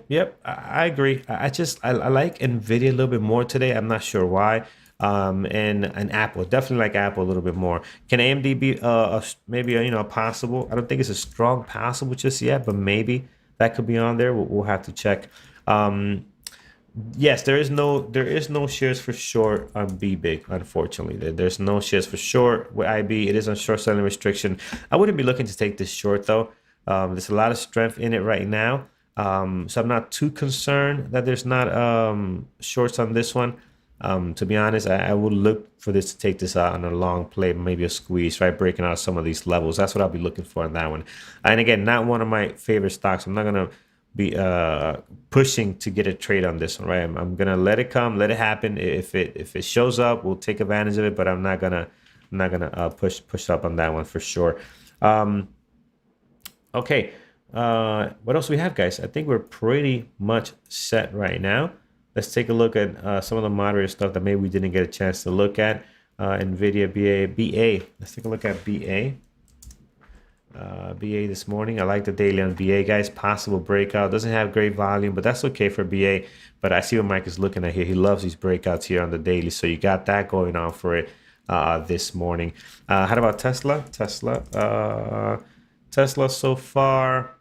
Yep. I agree. I like Nvidia a little bit more today. I'm not sure why. And Apple, definitely like Apple a little bit more. Can AMD be maybe a possible? I don't think it's a strong possible just yet, but maybe that could be on there. We'll have to check. Yes, there is no shares for short on BBIG, unfortunately. There's no shares for short with IB. It is on short selling restriction. I wouldn't be looking to take this short though. There's a lot of strength in it right now. So I'm not too concerned that there's not shorts on this one. To be honest, I would look for this to take this out on a long play, maybe a squeeze, right? Breaking out some of these levels. That's what I'll be looking for on that one. And again, not one of my favorite stocks. I'm not going to be pushing to get a trade on this one, right? I'm going to let it come, let it happen. If it shows up, we'll take advantage of it, but I'm not going to push up on that one for sure. Okay. What else we have, guys? I think we're pretty much set right now. Let's take a look at some of the moderator stuff that maybe we didn't get a chance to look at. NVIDIA, BA. Let's take a look at BA. BA this morning. I like the daily on BA, guys. Possible breakout. Doesn't have great volume, but that's okay for BA. But I see what Mike is looking at here. He loves these breakouts here on the daily. So you got that going on for it this morning. How about Tesla? Tesla so far.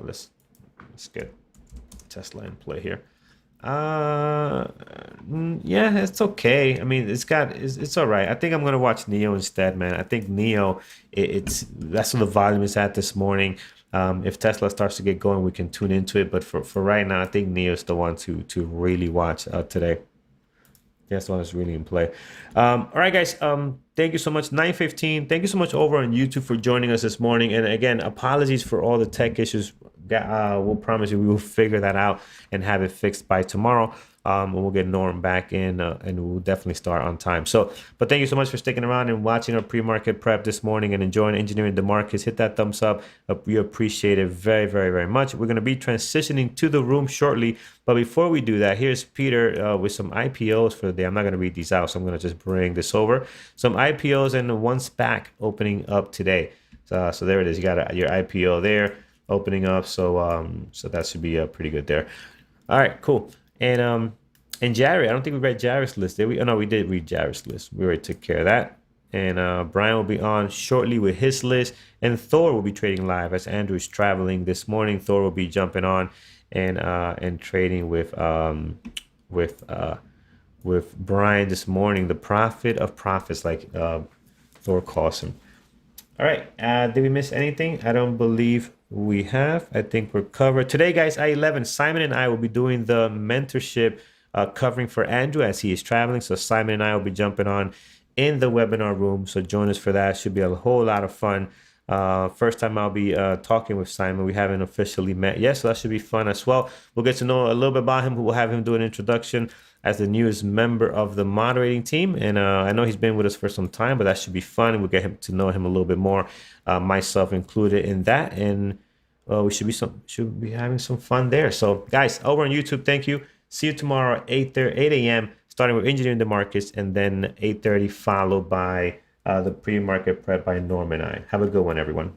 Let's get Tesla in play here. Yeah, it's okay. I mean, it's all right. I think I'm gonna watch Neo instead, man. I think Neo, that's what the volume is at this morning. If Tesla starts to get going, we can tune into it. But for right now, I think Neo is the one to really watch today. That's the one that's really in play. All right, guys. Thank you so much. 9:15. Thank you so much over on YouTube for joining us this morning. And again, apologies for all the tech issues. We'll promise you we will figure that out and have it fixed by tomorrow. And we'll get Norm back in and we'll definitely start on time. But thank you so much for sticking around and watching our pre-market prep this morning and enjoying engineering the markets. Hit that thumbs up. We appreciate it very, very, very much. We're going to be transitioning to the room shortly. But before we do that, here's Peter with some IPOs for the day. I'm not going to read these out, so I'm going to just bring this over. Some IPOs and one SPAC opening up today. So there it is. You got your IPO there opening up. So that should be pretty good there. All right, cool. And Jerry, I don't think we read Jared's list, did we? Oh no, we did read Jared's list. We already took care of that. And Brian will be on shortly with his list, and Thor will be trading live as Andrew is traveling this morning. Thor will be jumping on and trading with Brian this morning. The prophet of prophets, like Thor calls him. All right. Did we miss anything? I don't believe we have. I think we're covered. Today, guys, at 11, Simon and I will be doing the mentorship covering for Andrew as he is traveling. So Simon and I will be jumping on in the webinar room. So join us for that. Should be a whole lot of fun. First time I'll be talking with Simon. We haven't officially met yet, so that should be fun as well. We'll get to know a little bit about him. We'll have him do an introduction as the newest member of the moderating team. And I know he's been with us for some time, but that should be fun. We'll get him to know him a little bit more, myself included in that. And we should be having some fun there. So guys, over on YouTube, thank you. See you tomorrow at 8 a.m. starting with engineering the markets, and then 8:30 followed by the pre-market prep by Norm and I. Have a good one, everyone.